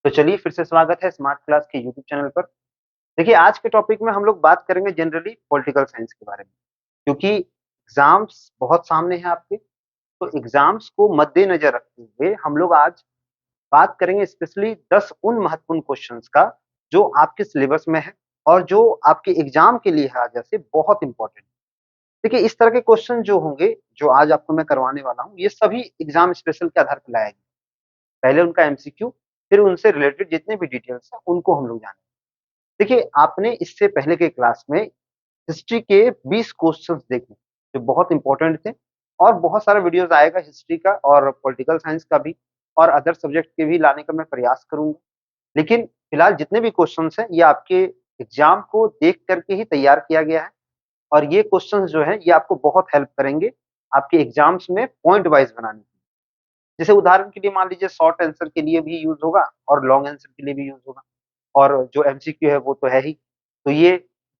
तो चलिए फिर से स्वागत है स्मार्ट क्लास के यूट्यूब चैनल पर। देखिए आज के टॉपिक में हम लोग बात करेंगे जनरली पॉलिटिकल साइंस के बारे में, क्योंकि एग्जाम्स बहुत सामने हैं आपके। तो एग्जाम्स को मद्देनजर रखते हुए हम लोग आज बात करेंगे स्पेशली 10 उन महत्वपूर्ण क्वेश्चंस का जो आपके सिलेबस में है और जो आपके एग्जाम के लिए है जैसे बहुत इंपॉर्टेंट। देखिए इस तरह के क्वेश्चन जो होंगे, जो आज आपको मैं करवाने वाला हूँ, ये सभी एग्जाम स्पेशल के आधार पर लाया गया। पहले उनका एमसीक्यू, फिर उनसे रिलेटेड जितने भी डिटेल्स हैं उनको हम लोग जानेंगे। देखिए आपने इससे पहले के क्लास में हिस्ट्री के 20 क्वेश्चंस देखे जो बहुत इंपॉर्टेंट थे, और बहुत सारा वीडियोस आएगा हिस्ट्री का और पॉलिटिकल साइंस का भी और अदर सब्जेक्ट के भी लाने का मैं प्रयास करूंगा। लेकिन फिलहाल जितने भी क्वेश्चंस हैं ये आपके एग्जाम को देख करके ही तैयार किया गया है, और ये क्वेश्चंस जो है ये आपको बहुत हेल्प करेंगे आपके एग्जाम्स में पॉइंट वाइज बनाने में। जैसे उदाहरण के लिए मान लीजिए शॉर्ट आंसर के लिए भी यूज होगा और लॉन्ग आंसर के लिए भी यूज होगा, और जो एमसीक्यू है वो तो है ही। तो ये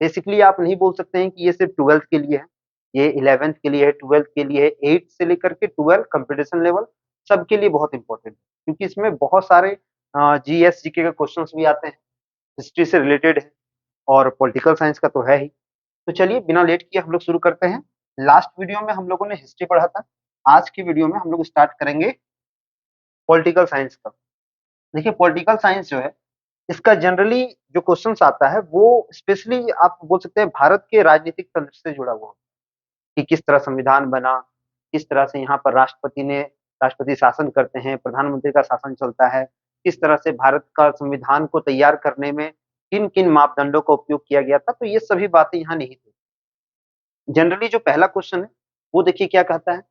बेसिकली आप नहीं बोल सकते हैं कि ये सिर्फ 12th के लिए है, ये 11th के लिए है, 12th के लिए है, 8 से लेकर के 12 कंपटीशन लेवल सबके लिए बहुत इंपॉर्टेंट है, क्योंकि इसमें बहुत सारे जीएस जीके के क्वेश्चंस भी आते हैं, हिस्ट्री से रिलेटेड है और पॉलिटिकल साइंस का तो है ही। तो चलिए बिना लेट किए हम लोग शुरू करते हैं। लास्ट वीडियो में हम लोगों ने हिस्ट्री पढ़ा था, आज की वीडियो में हम लोग स्टार्ट करेंगे पॉलिटिकल साइंस का। देखिए पॉलिटिकल साइंस जो है इसका जनरली जो क्वेश्चंस आता है वो स्पेशली आप बोल सकते हैं भारत के राजनीतिक तंत्र से जुड़ा हुआ है कि किस तरह संविधान बना, किस तरह से यहाँ पर राष्ट्रपति शासन करते हैं, प्रधानमंत्री का शासन चलता है, किस तरह से भारत का संविधान को तैयार करने में किन किन मापदंडों का उपयोग किया गया था। तो ये सभी बातें यहाँ निहित है। जनरली जो पहला क्वेश्चन है वो देखिए क्या कहता है,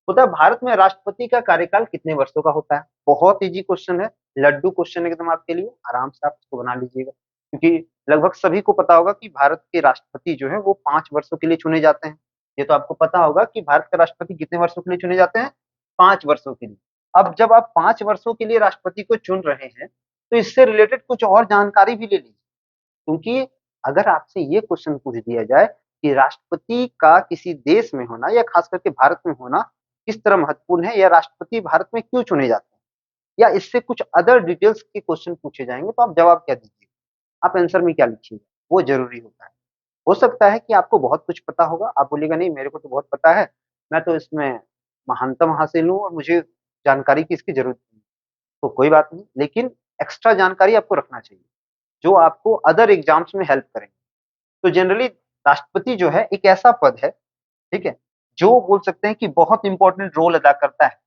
बोलता है भारत में राष्ट्रपति का कार्यकाल कितने वर्षों का होता है। बहुत इजी क्वेश्चन है, लड्डू क्वेश्चन एकदम आपके लिए, आराम से आप इसको बना लीजिएगा, क्योंकि लगभग सभी को पता होगा कि भारत के राष्ट्रपति जो है वो 5 वर्षों के लिए चुने जाते हैं। ये तो आपको पता होगा कि भारत के राष्ट्रपति कितने वर्षों के लिए चुने जाते हैं, 5 वर्षों के लिए। अब जब आप 5 वर्षों के लिए राष्ट्रपति को चुन रहे हैं तो इससे रिलेटेड कुछ और जानकारी भी ले लीजिए, क्योंकि अगर आपसे ये क्वेश्चन पूछ दिया जाए कि राष्ट्रपति का किसी देश में होना या खास करके भारत में होना किस तरह महत्वपूर्ण है, या राष्ट्रपति भारत में क्यों चुने जाते हैं, या इससे कुछ अदर डिटेल्स के क्वेश्चन पूछे जाएंगे, तो आप जवाब क्या दीजिए, आप आंसर में क्या लिखिएगा, वो जरूरी होता है। हो सकता है कि आपको बहुत कुछ पता होगा, आप बोलिएगा नहीं मेरे को तो बहुत पता है, मैं तो इसमें महानतम हासिल हूँ और मुझे जानकारी की इसकी जरूरत नहीं। तो कोई बात नहीं, लेकिन एक्स्ट्रा जानकारी आपको रखना चाहिए जो आपको अदर एग्जाम्स में हेल्प करेंगे। तो जनरली राष्ट्रपति जो है एक ऐसा पद है, ठीक है, जो बोल सकते हैं कि बहुत इंपॉर्टेंट रोल अदा करता है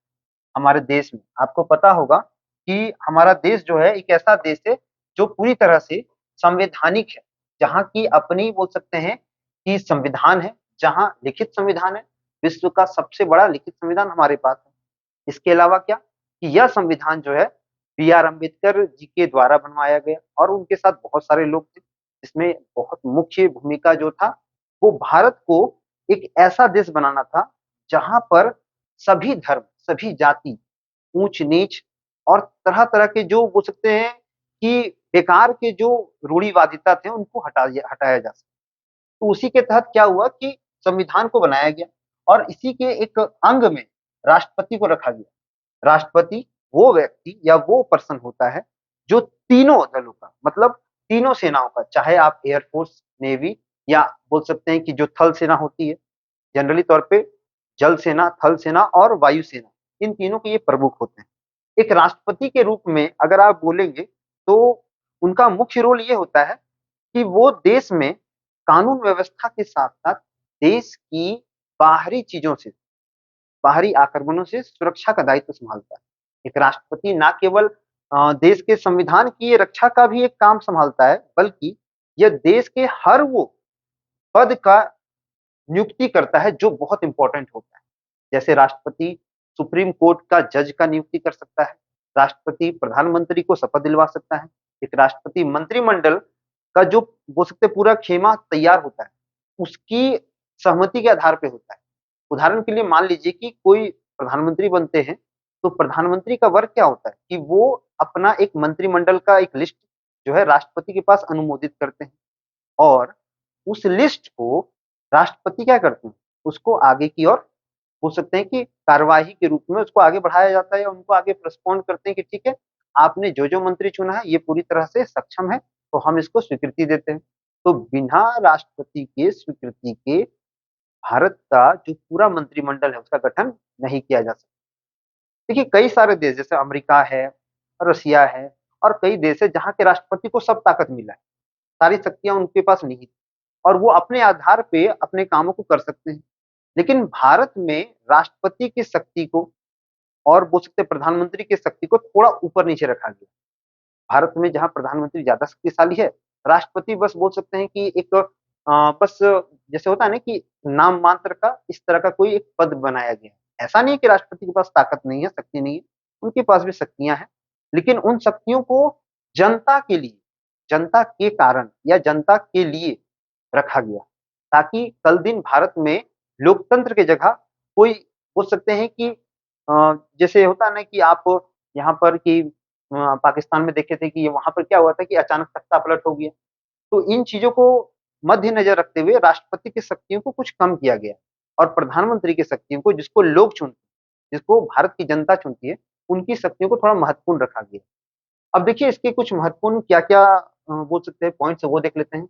हमारे देश में। आपको पता होगा कि हमारा देश जो है एक ऐसा देश है जो पूरी तरह से संवैधानिक है, जहाँ की अपनी बोल सकते हैं कि संविधान है, जहाँ लिखित संविधान है, विश्व का सबसे बड़ा लिखित संविधान हमारे पास है। इसके अलावा क्या कि यह संविधान जो है बी आर अम्बेडकर जी के द्वारा बनवाया गया, और उनके साथ बहुत सारे लोग थे, जिसमें बहुत मुख्य भूमिका जो था वो भारत को एक ऐसा देश बनाना था जहां पर सभी धर्म, सभी जाति, ऊंच नीच और तरह तरह के जो बोल सकते हैं कि बेकार के जो रूढ़िवादिता थे उनको हटाया जा सके। तो उसी के तहत क्या हुआ कि संविधान को बनाया गया, और इसी के एक अंग में राष्ट्रपति को रखा गया। राष्ट्रपति वो व्यक्ति या वो पर्सन होता है जो तीनों दलों का, मतलब तीनों सेनाओं का, चाहे आप एयरफोर्स, नेवी, या बोल सकते हैं कि जो थल सेना होती है, जनरली तौर पे जल सेना, थल सेना और वायु सेना, इन तीनों के ये प्रमुख होते हैं। एक राष्ट्रपति के रूप में अगर आप बोलेंगे तो उनका मुख्य रोल ये होता है कि वो देश में कानून व्यवस्था के साथ साथ देश की बाहरी चीजों से, बाहरी आक्रमणों से सुरक्षा का दायित्व संभालता है। एक राष्ट्रपति ना केवल देश के संविधान की रक्षा का भी एक काम संभालता है, बल्कि यह देश के हर वो पद का नियुक्ति करता है जो बहुत इंपॉर्टेंट होता है। जैसे राष्ट्रपति सुप्रीम कोर्ट का जज का नियुक्ति कर सकता है, राष्ट्रपति प्रधानमंत्री को शपथ दिलवा सकता है, एक राष्ट्रपति मंत्रिमंडल का जो बोल सकते पूरा खेमा तैयार होता है उसकी सहमति के आधार पे होता है। उदाहरण के लिए मान लीजिए कि कोई प्रधानमंत्री बनते हैं, तो प्रधानमंत्री का वर्क क्या होता है कि वो अपना एक मंत्रिमंडल का एक लिस्ट जो है राष्ट्रपति के पास अनुमोदित करते हैं, और उस लिस्ट को राष्ट्रपति क्या करते हैं, उसको आगे की ओर बोल सकते हैं कि कार्यवाही के रूप में उसको आगे बढ़ाया जाता है, या उनको आगे प्रेस्पॉन्ड करते हैं कि ठीक है आपने जो जो मंत्री चुना है ये पूरी तरह से सक्षम है, तो हम इसको स्वीकृति देते हैं। तो बिना राष्ट्रपति के स्वीकृति के भारत का जो पूरा मंत्रिमंडल है उसका गठन नहीं किया जा सकता। देखिए कई सारे देश जैसे अमेरिका है, रसिया है और कई देश है जहाँ के राष्ट्रपति को सब ताकत मिला है, सारी शक्तियां उनके पास निहित और वो अपने आधार पे अपने कामों को कर सकते हैं। लेकिन भारत में राष्ट्रपति की शक्ति को और बोल सकते हैं प्रधानमंत्री की शक्ति को थोड़ा ऊपर नीचे रखा गया। भारत में जहाँ प्रधानमंत्री ज्यादा शक्तिशाली है, राष्ट्रपति बस बोल सकते हैं कि एक बस जैसे होता है ना कि नाम मात्र का इस तरह का कोई एक पद बनाया गया है। ऐसा नहीं है कि राष्ट्रपति के पास ताकत नहीं है, शक्ति नहीं है, उनके पास भी शक्तियां हैं, लेकिन उन शक्तियों को जनता के लिए, जनता के कारण या जनता के लिए रखा गया, ताकि कल दिन भारत में लोकतंत्र की जगह कोई बोल सकते हैं कि जैसे होता है ना कि आप यहाँ पर कि पाकिस्तान में देखे थे कि वहां पर क्या हुआ था कि अचानक तख्ता पलट हो गया। तो इन चीजों को मद्देनजर रखते हुए राष्ट्रपति की शक्तियों को कुछ कम किया गया और प्रधानमंत्री की शक्तियों को, जिसको लोग चुनते हैं, जिसको भारत की जनता चुनती है, उनकी शक्तियों को थोड़ा महत्वपूर्ण रखा गया। अब देखिए इसके कुछ महत्वपूर्ण क्या क्या बोल सकते हैं पॉइंट्स वो देख लेते हैं।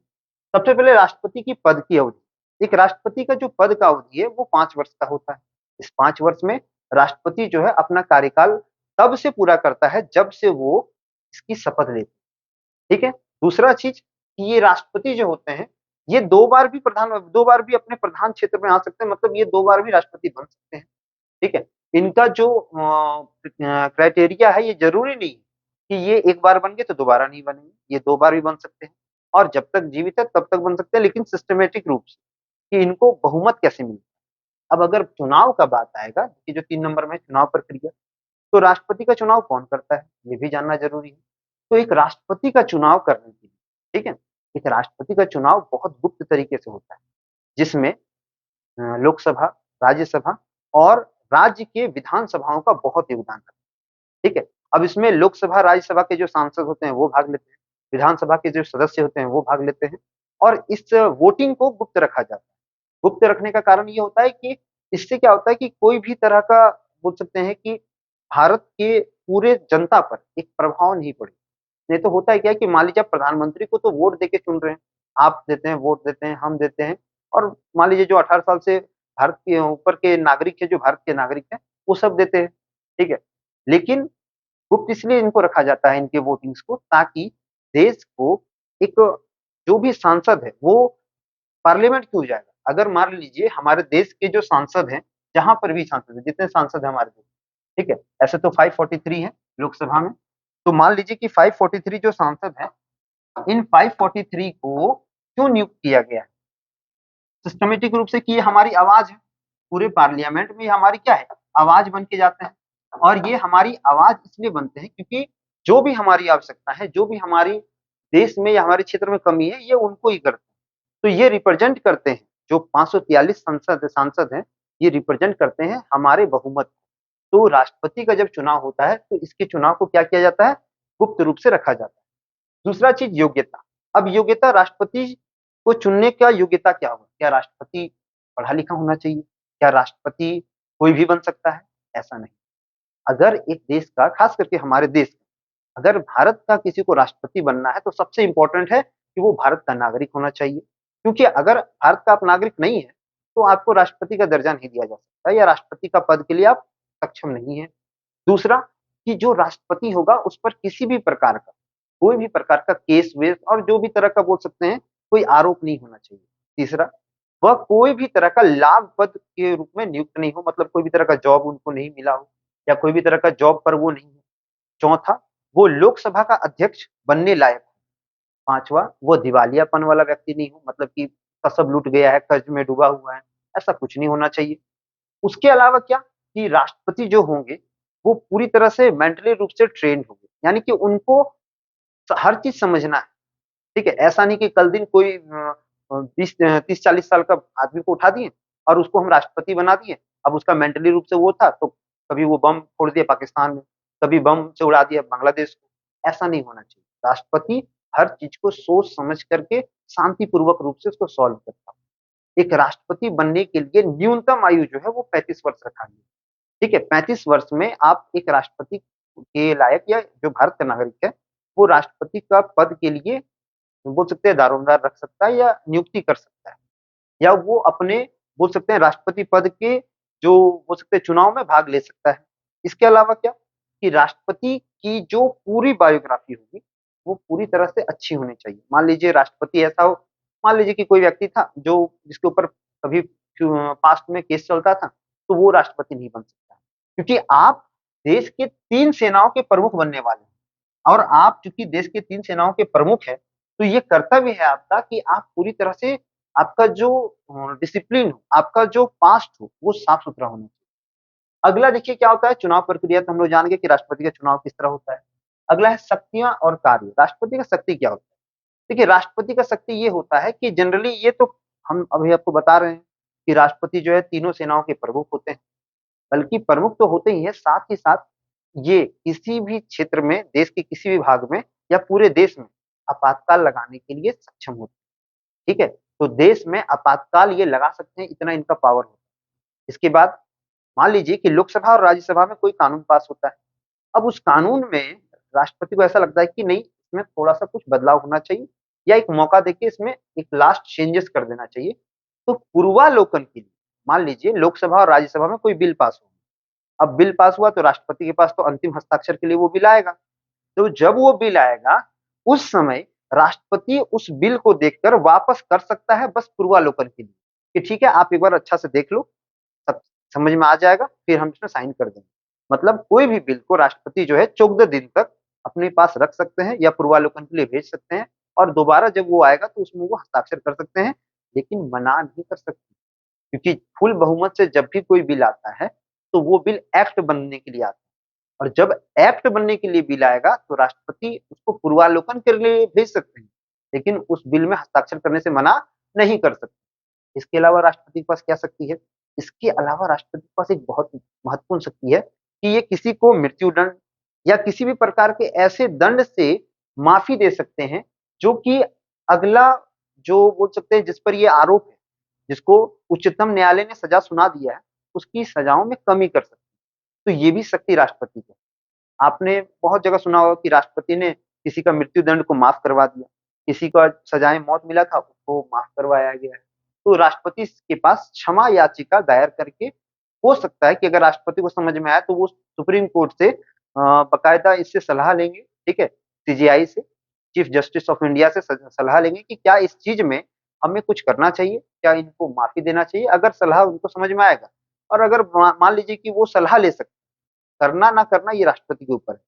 सबसे पहले राष्ट्रपति की पद की अवधि। एक राष्ट्रपति का जो पद का अवधि है वो 5 वर्ष का होता है। इस 5 वर्ष में राष्ट्रपति जो है अपना कार्यकाल तब से पूरा करता है जब से वो इसकी शपथ लेते हैं। ठीक है। दूसरा चीज कि ये राष्ट्रपति जो होते हैं ये 2 बार भी अपने प्रधान क्षेत्र में आ सकते हैं, मतलब ये 2 बार भी राष्ट्रपति बन सकते हैं। ठीक है। इनका जो क्राइटेरिया है ये जरूरी नहीं है कि ये एक बार बन गए तो दोबारा नहीं बनेंगे, ये 2 बार भी बन सकते हैं और जब तक जीवित है तब तक बन सकते हैं, लेकिन सिस्टमेटिक रूप से कि इनको बहुमत कैसे मिलता है। अब अगर चुनाव का बात आएगा कि जो 3 नंबर में चुनाव प्रक्रिया, तो राष्ट्रपति का चुनाव कौन करता है ये भी जानना जरूरी है। तो एक राष्ट्रपति का चुनाव करने के लिए, ठीक है, एक राष्ट्रपति का चुनाव बहुत गुप्त तरीके से होता है, जिसमें लोकसभा, राज्यसभा और राज्य के विधानसभाओं का बहुत योगदान रहता है। ठीक है। अब इसमें लोकसभा, राज्यसभा के जो सांसद होते हैं वो भाग लेते हैं, विधानसभा के जो सदस्य होते हैं वो भाग लेते हैं और इस वोटिंग को गुप्त रखा जाता है। गुप्त रखने का कारण ये होता है कि इससे क्या होता है कि कोई भी तरह का बोल सकते हैं कि भारत के पूरे जनता पर एक प्रभाव नहीं पड़े। नहीं तो होता है क्या है कि मान लीजिए आप प्रधानमंत्री को तो वोट देके चुन रहे हैं, आप देते हैं, वोट देते हैं, हम देते हैं और मान लीजिए जो 18 साल से भारत के ऊपर के नागरिक है, जो भारत के नागरिक हैं, वो सब देते हैं। ठीक है। लेकिन गुप्त इसलिए इनको रखा जाता है इनके वोटिंग्स को, ताकि देश को एक जो भी सांसद है वो पार्लियामेंट क्यों जाएगा। अगर मान लीजिए हमारे देश के जो सांसद हैं, जहां पर भी सांसद है, जितने सांसद हैं हमारे देश, ठीक है, ऐसे तो 543 है लोकसभा में, तो मान लीजिए कि 543 जो सांसद हैं, इन 543 को क्यों नियुक्त किया गया है सिस्टमेटिक रूप से कि ये हमारी आवाज है, पूरे पार्लियामेंट में हमारी क्या है, आवाज बन के जाते हैं। और ये हमारी आवाज इसलिए बनते हैं क्योंकि जो भी हमारी आवश्यकता है, जो भी हमारी देश में या हमारे क्षेत्र में कमी है, ये उनको ही करते हैं। तो ये रिप्रेजेंट करते हैं, जो 543 सांसद हैं, ये रिप्रेजेंट करते हैं हमारे बहुमत। तो राष्ट्रपति का जब चुनाव होता है तो इसके चुनाव को क्या किया जाता है, गुप्त रूप से रखा जाता है। दूसरा चीज योग्यता। अब योग्यता, राष्ट्रपति को चुनने का योग्यता क्या होगा, क्या राष्ट्रपति पढ़ा लिखा होना चाहिए, क्या राष्ट्रपति कोई भी बन सकता है, ऐसा नहीं। अगर एक देश का, खास करके हमारे देश का, अगर भारत का किसी को राष्ट्रपति बनना है तो सबसे इंपॉर्टेंट है कि वो भारत का नागरिक होना चाहिए, क्योंकि अगर भारत का आप नागरिक नहीं है तो आपको राष्ट्रपति का दर्जा नहीं दिया जा सकता या राष्ट्रपति का पद के लिए आप सक्षम नहीं है। दूसरा कि जो राष्ट्रपति होगा उस पर किसी भी प्रकार का, कोई भी प्रकार का केस वेस और जो भी तरह का बोल सकते हैं कोई आरोप नहीं होना चाहिए। तीसरा, वह कोई भी तरह का लाभ पद के रूप में नियुक्त नहीं हो, मतलब कोई भी तरह का जॉब उनको नहीं मिला हो या कोई भी तरह का जॉब पर वो नहीं है। चौथा, वो लोकसभा का अध्यक्ष बनने लायक हो। पांचवा, वो दिवालियापन वाला व्यक्ति नहीं हो, मतलब कि सब लूट गया है, कर्ज में डूबा हुआ है, ऐसा कुछ नहीं होना चाहिए। उसके अलावा क्या कि राष्ट्रपति जो होंगे वो पूरी तरह से मेंटली रूप से ट्रेंड होंगे, यानी कि उनको हर चीज समझना है। ठीक है। ऐसा नहीं कि कल दिन कोई 30-40 साल का आदमी को उठा दिए और उसको हम राष्ट्रपति बना दिए, अब उसका मेंटली रूप से वो था तो कभी वो बम फोड़ दिया पाकिस्तान में, कभी बम से उड़ा दिया बांग्लादेश को। ऐसा नहीं होना चाहिए। राष्ट्रपति हर चीज को सोच समझ करके शांतिपूर्वक रूप से उसको सॉल्व करता है। एक राष्ट्रपति बनने के लिए न्यूनतम आयु जो है वो 35 वर्ष रखा गया। ठीक है। 35 वर्ष में आप एक राष्ट्रपति के लायक या जो भारत का नागरिक है वो राष्ट्रपति का पद के लिए बोल सकते हैं दारोमदार रख सकता है या नियुक्ति कर सकता है, या वो अपने बोल सकते हैं राष्ट्रपति पद के जो बोल सकते हैं चुनाव में भाग ले सकता है। इसके अलावा क्या कि राष्ट्रपति की जो पूरी बायोग्राफी होगी वो पूरी तरह से अच्छी होनी चाहिए। मान लीजिए राष्ट्रपति ऐसा हो, मान लीजिए कि कोई व्यक्ति था जो जिसके ऊपर कभी पास्ट में केस चलता था, तो वो राष्ट्रपति नहीं बन सकता, क्योंकि आप देश के 3 सेनाओं के प्रमुख बनने वाले हैं। और आप चूंकि देश के 3 सेनाओं के प्रमुख हैं, तो ये कर्तव्य है आपका कि आप पूरी तरह से आपका जो डिसिप्लिन हो, आपका जो पास्ट हो, वो साफ-सुथरा होना चाहिए। अगला देखिए क्या होता है, चुनाव प्रक्रिया तो हम लोग जान गए कि राष्ट्रपति का चुनाव किस तरह होता है। अगला है शक्तियाँ और कार्य। राष्ट्रपति का शक्ति क्या होता है? देखिए राष्ट्रपति का शक्ति ये होता है कि जनरली ये तो हम अभी आपको बता रहे हैं कि राष्ट्रपति जो है तीनों सेनाओं के प्रमुख होते हैं। बल्कि प्रमुख तो होते ही हैं, साथ ही साथ ये किसी भी क्षेत्र में, देश के किसी भी भाग में या पूरे देश में आपातकाल लगाने के लिए सक्षम होते हैं, ठीक है? तो देश में आपातकाल ये लगा सकते हैं, इतना इनका पावर होता है। इसके बाद मान लीजिए कि लोकसभा और राज्यसभा में कोई कानून पास होता है। अब उस कानून में राष्ट्रपति को ऐसा लगता है कि नहीं, इसमें थोड़ा-सा कुछ बदलाव होना चाहिए या एक मौका देके इसमें एक लास्ट चेंजेस कर देना चाहिए। तो पूर्वालोकन के लिए मान लीजिए लोकसभा और राज्यसभा में कोई बिल पास हो। अब बिल पास हुआ तो राष्ट्रपति के पास तो अंतिम हस्ताक्षर के लिए वो बिल आएगा। तो जब वो बिल आएगा, उस समय राष्ट्रपति उस बिल को देखकर वापस कर सकता है बस पूर्वालोकन के लिए, कि ठीक है आप एक बार अच्छा से देख लो, सब समझ में आ जाएगा, फिर हम इसमें साइन कर देंगे। मतलब कोई भी बिल को राष्ट्रपति जो है 14 दिन तक अपने पास रख सकते हैं या पूर्वालोकन के लिए भेज सकते हैं, और दोबारा जब वो आएगा तो उसमें वो हस्ताक्षर कर सकते हैं, लेकिन मना नहीं कर सकते। क्योंकि फुल बहुमत से जब भी कोई बिल आता है, तो वो बिल एक्ट बनने के लिए आता है, और जब एक्ट बनने के लिए बिल आएगा, तो राष्ट्रपति उसको पूर्वालोकन के लिए भेज सकते हैं, लेकिन उस बिल में हस्ताक्षर करने से मना नहीं कर सकते। इसके अलावा राष्ट्रपति के पास क्या शक्ति है? इसके अलावा राष्ट्रपति के पास एक बहुत महत्वपूर्ण शक्ति है कि ये किसी को मृत्युदंड या किसी भी प्रकार के ऐसे दंड से माफ़ी दे सकते हैं, जो कि अगला जो बोल सकते हैं जिस पर ये आरोप है, जिसको उच्चतम न्यायालय ने सज़ा सुना दिया है, उसकी सज़ाओं में कमी कर सकते हैं। तो ये भी शक्ति राष्ट्रपति की है। आपने बहुत जगह सुना होगा कि राष्ट्रपति ने किसी का मृत्युदंड को माफ़ करवा दिया, किसी का सजाए मौत मिला था, उसको माफ़ करवाया गया है। तो राष्ट्रपति के पास क्षमा याचिका दायर करके हो सकता है कि अगर राष्ट्रपति को समझ में आए तो वो सुप्रीम कोर्ट से बाकायदा इससे सलाह लेंगे, ठीक है? सीजेआई से, चीफ जस्टिस ऑफ इंडिया से सलाह लेंगे कि क्या इस चीज़ में हमें कुछ करना चाहिए? क्या इनको माफ़ी देना चाहिए? अगर सलाह उनको समझ में आएगा, और अगर मान लीजिए कि वो सलाह ले सकते, करना ना करना ये राष्ट्रपति के ऊपर है।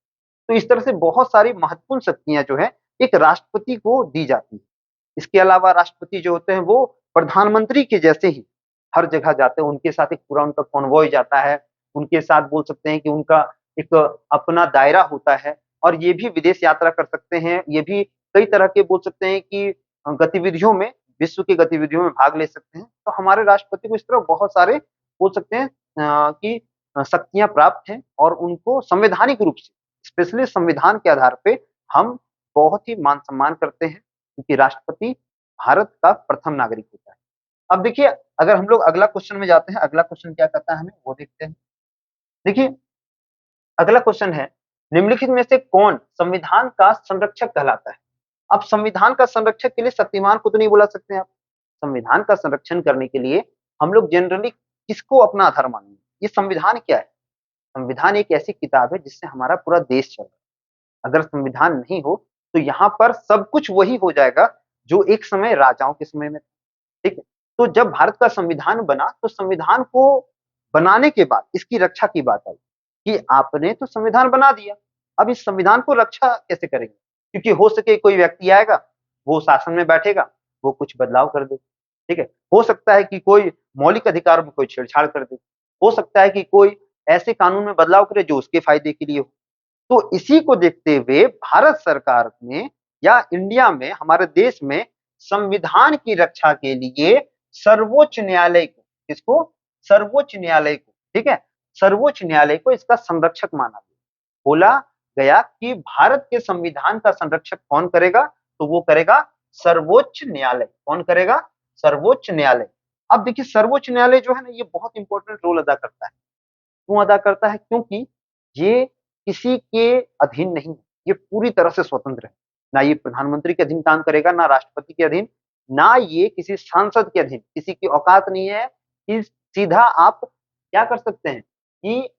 तो इस तरह से बहुत सारी महत्वपूर्ण शक्तियाँ जो है, एक राष्ट्रपति को दी जाती है। इसके अलावा राष्ट्रपति जो होते हैं वो प्रधानमंत्री के जैसे ही हर जगह जाते हैं, उनके साथ एक पूरा उनका कॉन्वॉय जाता है, उनके साथ बोल सकते हैं कि उनका एक अपना दायरा होता है, और ये भी विदेश यात्रा कर सकते हैं, ये भी कई तरह के बोल सकते हैं कि गतिविधियों में, विश्व की गतिविधियों में भाग ले सकते हैं। तो हमारे राष्ट्रपति को इस तरह बहुत सारे बोल सकते हैं कि शक्तियाँ प्राप्त हैं, और उनको संवैधानिक रूप से, स्पेशली संविधान के आधार पे हम बहुत ही मान-सम्मान करते हैं, क्योंकि राष्ट्रपति भारत का प्रथम नागरिक होता है। अब देखिए, अगर हम लोग अगला क्वेश्चन में जाते हैं, अगला क्वेश्चन क्या कहता है हमें वो देखते हैं। देखिए, अगला क्वेश्चन है, निम्नलिखित में से कौन संविधान का संरक्षक कहलाता है? अब संविधान का संरक्षक के लिए शक्तिमान को तो नहीं बुला सकते आप। संविधान का संरक्षण करने के लिए हम लोग जनरली किसको अपना आधार मानेंगे? ये संविधान क्या है? संविधान एक ऐसी किताब है जिससे हमारा पूरा देश चल रहा है। अगर संविधान नहीं हो, तो यहाँ पर सब कुछ वही हो जाएगा जो एक समय राजाओं के समय में था, ठीक है? तो जब भारत का संविधान बना, तो संविधान को बनाने के बाद इसकी रक्षा की बात आई कि आपने तो संविधान बना दिया, अब इस संविधान को रक्षा कैसे करेंगे? क्योंकि हो सके कोई व्यक्ति आएगा, वो शासन में बैठेगा, वो कुछ बदलाव कर दे, ठीक है? हो सकता है कि कोई मौलिक अधिकारों में कोई छेड़छाड़ कर दे, हो सकता है कि कोई ऐसे कानून में बदलाव करे जो उसके फायदे के लिए हो। तो इसी को देखते हुए भारत सरकार ने या इंडिया में, हमारे देश में संविधान की रक्षा के लिए सर्वोच्च न्यायालय को, किसको? सर्वोच्च न्यायालय को, ठीक है? सर्वोच्च न्यायालय को इसका संरक्षक माना गया। बोला गया कि भारत के संविधान का संरक्षक कौन करेगा? तो वो करेगा सर्वोच्च न्यायालय। कौन करेगा? सर्वोच्च न्यायालय। अब देखिए सर्वोच्च न्यायालय जो है ना, ये बहुत इंपॉर्टेंट रोल अदा करता है। क्यों अदा करता है? क्योंकि ये किसी के अधीन नहीं है, ये पूरी तरह से स्वतंत्र है। ना ये प्रधानमंत्री के अधीन काम करेगा, ना राष्ट्रपति के अधीन, ना ये किसी सांसद के अधीन, किसी की औकात नहीं है कि सीधा आप क्या कर सकते हैं कि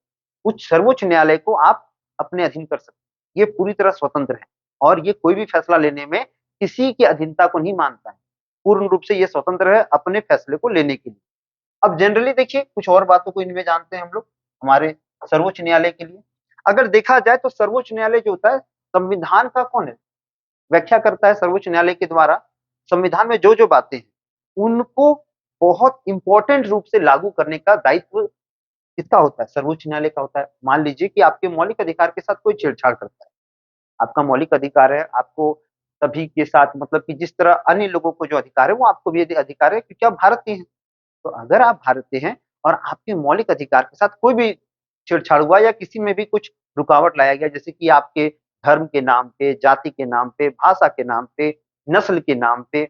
उच्च सर्वोच्च न्यायालय को आप अपने अधीन कर सकते हैं। ये पूरी तरह स्वतंत्र है और ये कोई भी फैसला लेने में किसी की अधीनता को नहीं मानता है। पूर्ण रूप से ये स्वतंत्र है अपने फैसले को लेने के लिए। अब जनरली देखिए कुछ और बातों को इनमें जानते हैं हम लोग हमारे सर्वोच्च न्यायालय के लिए। अगर देखा जाए तो सर्वोच्च न्यायालय जो होता है संविधान का कौन है, व्याख्या करता है सर्वोच्च न्यायालय के द्वारा। संविधान में जो जो बातें हैं उनको बहुत इंपॉर्टेंट रूप से लागू करने का दायित्व किसका होता है, सर्वोच्च न्यायालय का होता है। मान लीजिए कि आपके मौलिक अधिकार के साथ कोई छेड़छाड़ करता है, आपका मौलिक अधिकार है, आपको सभी के साथ मतलब कि जिस तरह अन्य लोगों को जो अधिकार है वो आपको भी अधिकार है क्योंकि आप भारतीय हैं। तो अगर आप भारतीय हैं और आपके मौलिक अधिकार के साथ कोई भी छेड़छाड़ हुआ या किसी में भी कुछ रुकावट लाया गया, जैसे कि आपके धर्म के नाम पे, जाति के नाम पे, भाषा के नाम पे, नस्ल के नाम पे,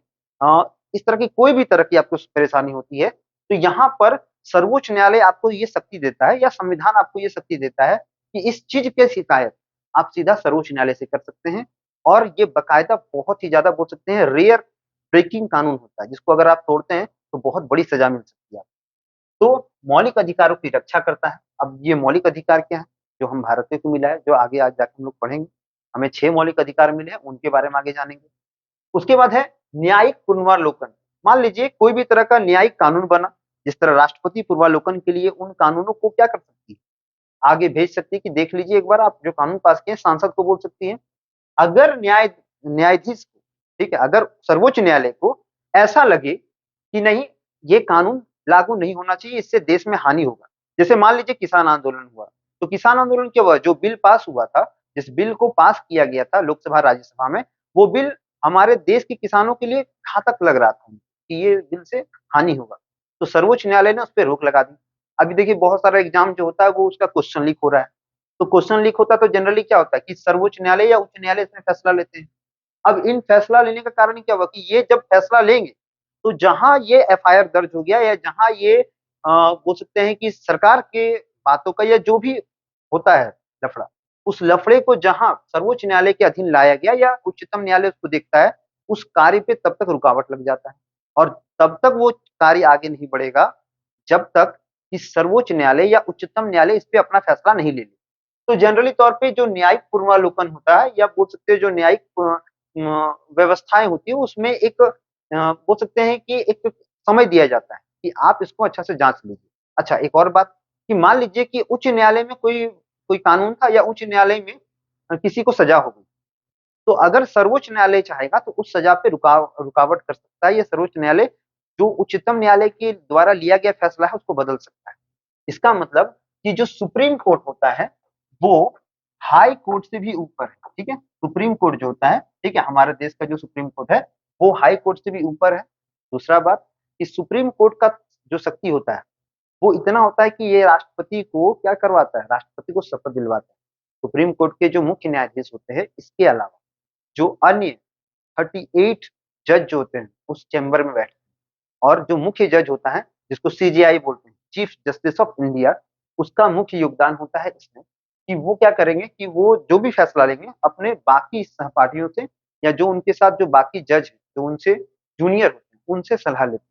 इस तरह की कोई भी तरह की आपको परेशानी होती है, तो यहाँ पर सर्वोच्च न्यायालय आपको ये शक्ति देता है या संविधान आपको ये शक्ति देता है कि इस चीज की शिकायत आप सीधा सर्वोच्च न्यायालय से कर सकते हैं। और ये बाकायदा बहुत ही ज्यादा बोल सकते हैं रेयर ब्रेकिंग कानून होता है, जिसको अगर आप तोड़ते हैं तो बहुत बड़ी सजा मिल सकती है आपको। तो मौलिक अधिकारों की रक्षा करता है। अब ये मौलिक अधिकार क्या है जो हम भारतीयों को मिला है, जो आगे आज जाकर हम लोग पढ़ेंगे। हमें 6 मौलिक अधिकार मिले हैं, उनके बारे में आगे जानेंगे। उसके बाद है न्यायिक पूर्वावलोकन। मान लीजिए कोई भी तरह का न्यायिक कानून बना, जिस तरह राष्ट्रपति पूर्वावलोकन के लिए उन कानूनों को क्या कर सकती है, आगे भेज सकती है कि देख लीजिए एक बार आप जो कानून पास किए, सांसद को बोल सकती है। अगर न्यायाधीश को, ठीक है, अगर सर्वोच्च न्यायालय को ऐसा लगे कि नहीं ये कानून लागू नहीं होना चाहिए, इससे देश में हानि होगा। जैसे मान लीजिए किसान आंदोलन हुआ, तो किसान आंदोलन क्या हुआ, जो बिल पास हुआ था, जिस बिल को पास किया गया था लोकसभा राज्यसभा में, वो बिल हमारे देश के किसानों के लिए घातक लग रहा था कि ये बिल से हानि होगा। तो सर्वोच्च न्यायालय ने उस पर रोक लगा दी। अभी देखिए बहुत सारा एग्जाम जो होता है वो उसका क्वेश्चन लीक हो रहा है। तो क्वेश्चन लीक होता है तो जनरली क्या होता है कि सर्वोच्च न्यायालय या उच्च न्यायालय इसमें फैसला लेते हैं। अब इन फैसला लेने का कारण क्या हुआ कि ये जब फैसला लेंगे तो जहां ये एफआईआर दर्ज हो गया या जहां ये बोल सकते हैं कि सरकार के बातों का या जो भी होता है लफड़ा, उस लफड़े को जहां सर्वोच्च न्यायालय के अधीन लाया गया या उच्चतम न्यायालय उसको देखता है, उस कार्य पे तब तक रुकावट लग जाता है और तब तक वो कार्य आगे नहीं बढ़ेगा जब तक कि सर्वोच्च न्यायालय या उच्चतम न्यायालय इस पे अपना फैसला नहीं ले ले। तो जनरली तौर पे जो न्यायिक पूर्वावलोकन होता है या बोल सकते हैं जो न्यायिक व्यवस्थाएं होती है उसमें एक बोल सकते हैं कि एक समय दिया जाता है कि आप इसको अच्छा से जांच लीजिए। अच्छा एक और बात कि मान लीजिए कि उच्च न्यायालय में कोई कोई कानून था या उच्च न्यायालय में किसी को सजा हो गई, तो अगर सर्वोच्च न्यायालय चाहेगा तो उस सजा पे रुकावट कर सकता है या सर्वोच्च न्यायालय जो उच्चतम न्यायालय के द्वारा लिया गया फैसला है उसको बदल सकता है। इसका मतलब कि जो सुप्रीम कोर्ट होता है वो हाई कोर्ट से भी ऊपर है, ठीक है। सुप्रीम कोर्ट जो होता है, ठीक है, हमारे देश का जो सुप्रीम कोर्ट है वो हाई कोर्ट से भी ऊपर है। दूसरा बात कि सुप्रीम कोर्ट का जो शक्ति होता है वो इतना होता है कि ये राष्ट्रपति को क्या करवाता है, राष्ट्रपति को शपथ दिलवाता है। सुप्रीम कोर्ट के जो मुख्य न्यायाधीश होते हैं इसके अलावा जो अन्य 38 जज जो होते हैं उस चैम्बर में बैठते हैं और जो मुख्य जज होता है जिसको सीजेआई बोलते हैं, चीफ जस्टिस ऑफ इंडिया, उसका मुख्य योगदान होता है इसमें कि वो क्या करेंगे कि वो जो भी फैसला लेंगे अपने बाकी सहपाठियों से या जो उनके साथ जो बाकी जज हैं जो उनसे जूनियर होते हैं उनसे सलाह लेते हैं।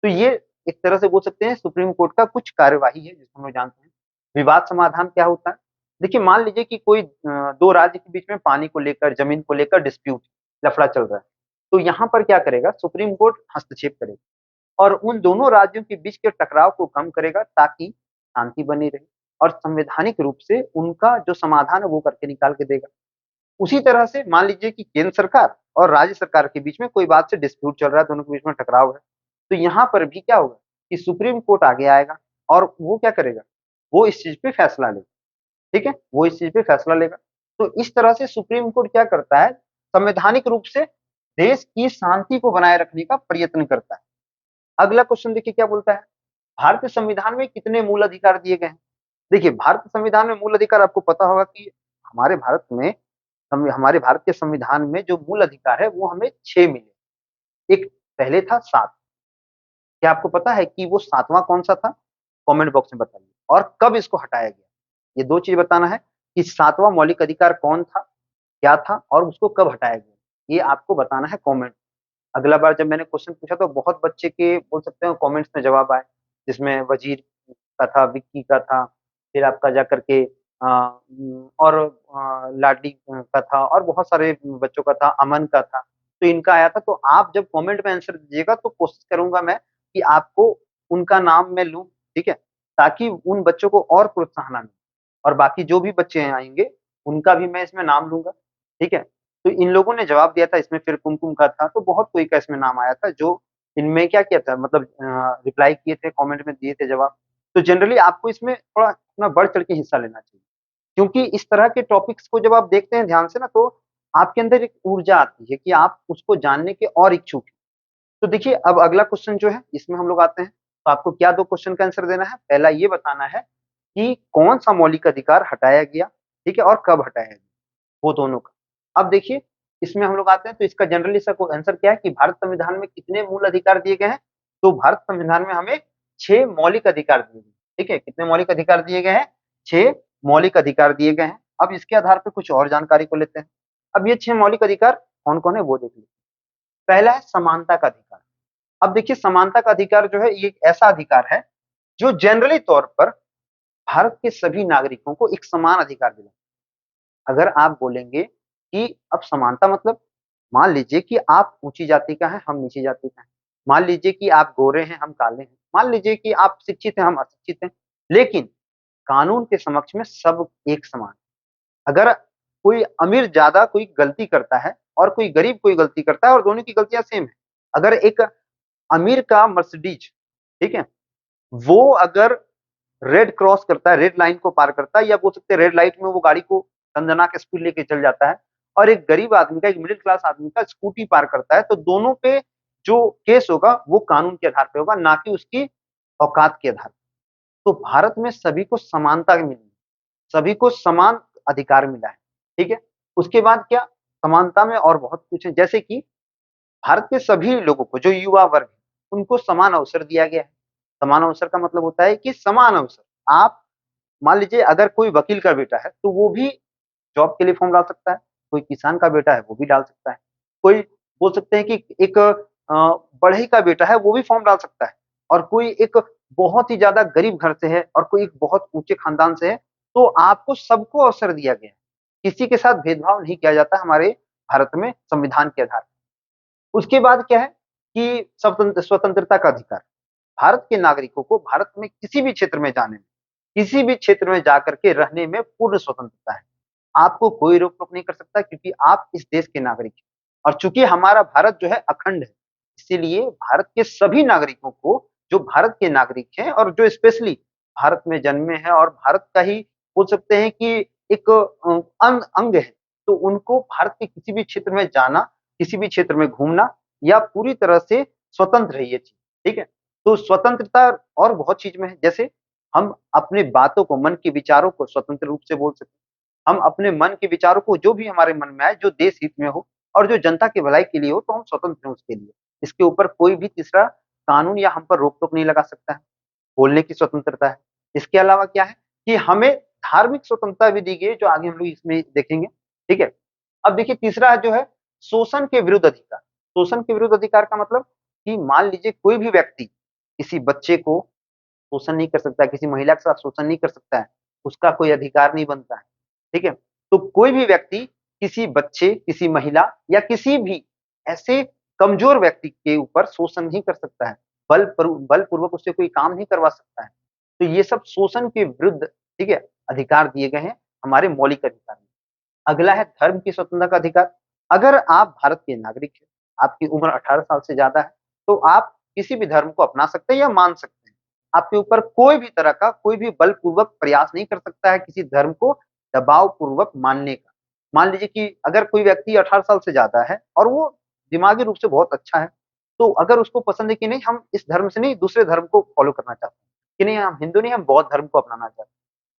तो ये एक तरह से बोल सकते हैं सुप्रीम कोर्ट का कुछ कार्यवाही है जिसको हम लोग जानते हैं। विवाद समाधान क्या होता है, देखिए मान लीजिए कि कोई दो राज्य के बीच में पानी को लेकर जमीन को लेकर डिस्प्यूट लफड़ा चल रहा है, तो यहाँ पर क्या करेगा सुप्रीम कोर्ट हस्तक्षेप करेगा और उन दोनों राज्यों के बीच के टकराव को कम करेगा ताकि शांति बनी रहे और संवैधानिक रूप से उनका जो समाधान है वो करके निकाल के देगा। उसी तरह से मान लीजिए कि केंद्र सरकार और राज्य सरकार के बीच में कोई बात से डिस्प्यूट चल रहा है, दोनों के बीच में टकराव है, तो यहाँ पर भी क्या होगा कि सुप्रीम कोर्ट आगे आएगा और वो क्या करेगा, वो इस चीज पे फैसला लेगा, ठीक है, वो इस चीज पे फैसला लेगा। तो इस तरह से सुप्रीम कोर्ट क्या करता है, संवैधानिक रूप से देश की शांति को बनाए रखने का प्रयत्न करता है। अगला क्वेश्चन देखिए क्या बोलता है, भारतीय संविधान में कितने मूल अधिकार दिए गए हैं। देखिए भारतीय संविधान में मूल अधिकार आपको पता होगा कि हमारे भारत में हमारे भारत के संविधान में जो मूल अधिकार है वो हमें 6 मिले। एक पहले था 7, क्या आपको पता है कि वो 7वां कौन सा था, कमेंट बॉक्स में बताइए, और कब इसको हटाया गया, ये दो चीज बताना है। कि 7वां मौलिक अधिकार कौन था, क्या था और उसको कब हटाया गया? ये आपको बताना है कमेंट। अगला बार जब मैंने क्वेश्चन पूछा तो बहुत बच्चे के बोल सकते हैं कमेंट्स में जवाब आए, जिसमें वजीर का था, विक्की का था, फिर आपका जाकर के और लाडली का था और बहुत सारे बच्चों का था, अमन का था। तो इनका आया था, तो आप जब कमेंट में आंसर दीजिएगा तो कोशिश करूंगा मैं कि आपको उनका नाम मैं लूँ, ठीक है? ताकि उन बच्चों को और प्रोत्साहन मिले और बाकी जो भी बच्चे आएँगे, उनका भी मैं इसमें नाम लूँगा, ठीक है? तो इन लोगों ने जवाब दिया था, इसमें फिर कुमकुम का था, तो बहुत कोई का इसमें नाम आया था जो इनमें क्या किया था मतलब रिप्लाई किए थे, कमेंट में दिए थे जवाब। तो जनरली आपको इसमें थोड़ा अपना बढ़-चढ़ के हिस्सा लेना चाहिए। क्योंकि इस तरह के टॉपिक्स को जब आप देखते हैं ध्यान से ना तो आपके अंदर एक ऊर्जा आती है कि आप उसको जानने के और इच्छुक हैं। तो देखिए अब अगला क्वेश्चन जो है इसमें हम लोग आते हैं। तो आपको क्या 2 क्वेश्चन का आंसर देना है? पहला ये बताना है कि कौन-सा मौलिक अधिकार हटाया गया, ठीक है? और कब हटाया गया? वो दोनों का। अब देखिए इसमें हम लोग आते हैं तो इसका जनरली इसका आंसर क्या है कि भारत संविधान में कितने मूल अधिकार दिए गए हैं? तो भारत संविधान में हमें 6 मौलिक अधिकार दिए गए हैं, ठीक है? कितने मौलिक अधिकार दिए गए हैं? 6 मौलिक अधिकार दिए गए हैं। अब इसके आधार पे कुछ और जानकारी को लेते हैं। अब ये 6 मौलिक अधिकार कौन-कौन है वो देख लेते हैं। पहला है समानता का अधिकार। अब देखिए समानता का अधिकार जो है ये एक ऐसा अधिकार है जो जनरली तौर पर भारत के सभी नागरिकों को एक समान अधिकार दिलाता है। अगर आप बोलेंगे कि अब समानता मतलब मान लीजिए कि आप ऊँची जाति का हैं, हम नीची जाति का हैं। मान लीजिए कि आप गोरे हैं, हम काले हैं। मान लीजिए कि आप शिक्षित हैं, हम अशिक्षित हैं। लेकिन कानून के समक्ष में सब एक समान। अगर कोई अमीर ज़्यादा कोई गलती करता है और कोई गरीब कोई गलती करता है और दोनों की गलतियाँ सेम है। अगर एक अमीर का मर्सिडीज, ठीक है? वो अगर रेड क्रॉस करता है, रेड लाइन को पार करता है या बोल सकते हैं रेड लाइट में वो गाड़ी को दनदना के स्पीड लेके चल जाता है और एक गरीब आदमी का, एक मिडिल क्लास आदमी का स्कूटी पार करता है, तो दोनों पे जो केस होगा वो कानून के आधार पे होगा, ना कि उसकी औकात के आधार पे। तो भारत में सभी को समानता मिली है, सभी को समान अधिकार मिला है, ठीक है? उसके बाद क्या समानता में और बहुत कुछ है, जैसे कि भारत के सभी लोगों को जो युवा वर्ग है, उनको समान अवसर दिया गया है। समान अवसर का मतलब होता है कि समान अवसर। आप मान लीजिए अगर कोई वकील का बेटा है, तो वो भी जॉब के लिए फॉर्म डाल सकता है, कोई किसान का बेटा है, वो भी डाल सकता है। कोई बोल सकते हैं कि एक बढ़ई का बेटा है, वो भी फॉर्म डाल सकता है और कोई एक बहुत ही ज़्यादा गरीब घर से है और कोई एक बहुत ऊँचे खानदान से है, तो आपको सबको अवसर दिया गया है। किसी के साथ भेदभाव नहीं किया जाता हमारे भारत में संविधान के आधार पे। उसके बाद क्या है कि स्वतंत्रता का अधिकार। भारत के नागरिकों को भारत में किसी भी क्षेत्र में जाने में, किसी भी क्षेत्र में जाकर के रहने में पूर्ण स्वतंत्रता है। आपको कोई रोक-टोक नहीं कर सकता क्योंकि आप इस देश के नागरिक हैं और चूँकि हमारा भारत जो है अखंड है, इसीलिए भारत के सभी नागरिकों को जो भारत के नागरिक हैं और जो स्पेशली भारत में जन्मे हैं और भारत का ही बोल सकते हैं कि एक अंग है, तो उनको भारत के किसी भी क्षेत्र में जाना, किसी भी क्षेत्र में घूमना या पूरी तरह से स्वतंत्र है ये चीज़, ठीक है? तो स्वतंत्रता और बहुत चीज़ में है, जैसे हम अपनी बातों को, मन के विचारों को स्वतंत्र रूप से बोल सकते हैं। हम अपने मन के विचारों को जो भी हमारे मन में आए, जो देश हित में हो और जो जनता की भलाई के लिए हो, तो हम स्वतंत्र हैं उसके लिए। इसके ऊपर कोई भी तीसरा कानून या हम पर रोक-टोक नहीं लगा सकता है। बोलने की स्वतंत्रता है। इसके अलावा क्या है कि हमें धार्मिक स्वतंत्रता भी दी गई है, जो आगे हम लोग इसमें देखेंगे, ठीक है? अब देखिए तीसरा जो है शोषण के विरुद्ध अधिकार। शोषण के विरुद्ध अधिकार का मतलब कि मान लीजिए कोई भी व्यक्ति किसी बच्चे को शोषण नहीं कर सकता है, किसी महिला के साथ शोषण नहीं कर सकता है, उसका कोई अधिकार नहीं बनता है, ठीक है? तो कोई भी व्यक्ति किसी बच्चे, किसी महिला या किसी भी ऐसे कमज़ोर व्यक्ति के ऊपर शोषण नहीं कर सकता है, बलपूर्वक उससे कोई काम नहीं करवा सकता है। तो ये सब शोषण के विरुद्ध, ठीक है, अधिकार दिए गए हैं हमारे मौलिक अधिकार में। अगला है धर्म की स्वतंत्रता का अधिकार। अगर आप भारत के नागरिक हैं, आपकी उम्र 18 साल से ज़्यादा है, तो आप किसी भी धर्म को अपना सकते हैं या मान सकते हैं। आपके ऊपर कोई भी तरह का कोई भी बलपूर्वक प्रयास नहीं कर सकता है किसी धर्म को दबावपूर्वक मानने का। मान लीजिए कि अगर कोई व्यक्ति 18 साल से ज़्यादा है और वो दिमागी रूप से बहुत अच्छा है, तो अगर उसको पसंद है कि नहीं हम इस धर्म से नहीं दूसरे धर्म को फ़ॉलो करना चाहते हैं, कि नहीं हम हिंदू नहीं हम बौद्ध धर्म को अपनाना चाहते हैं,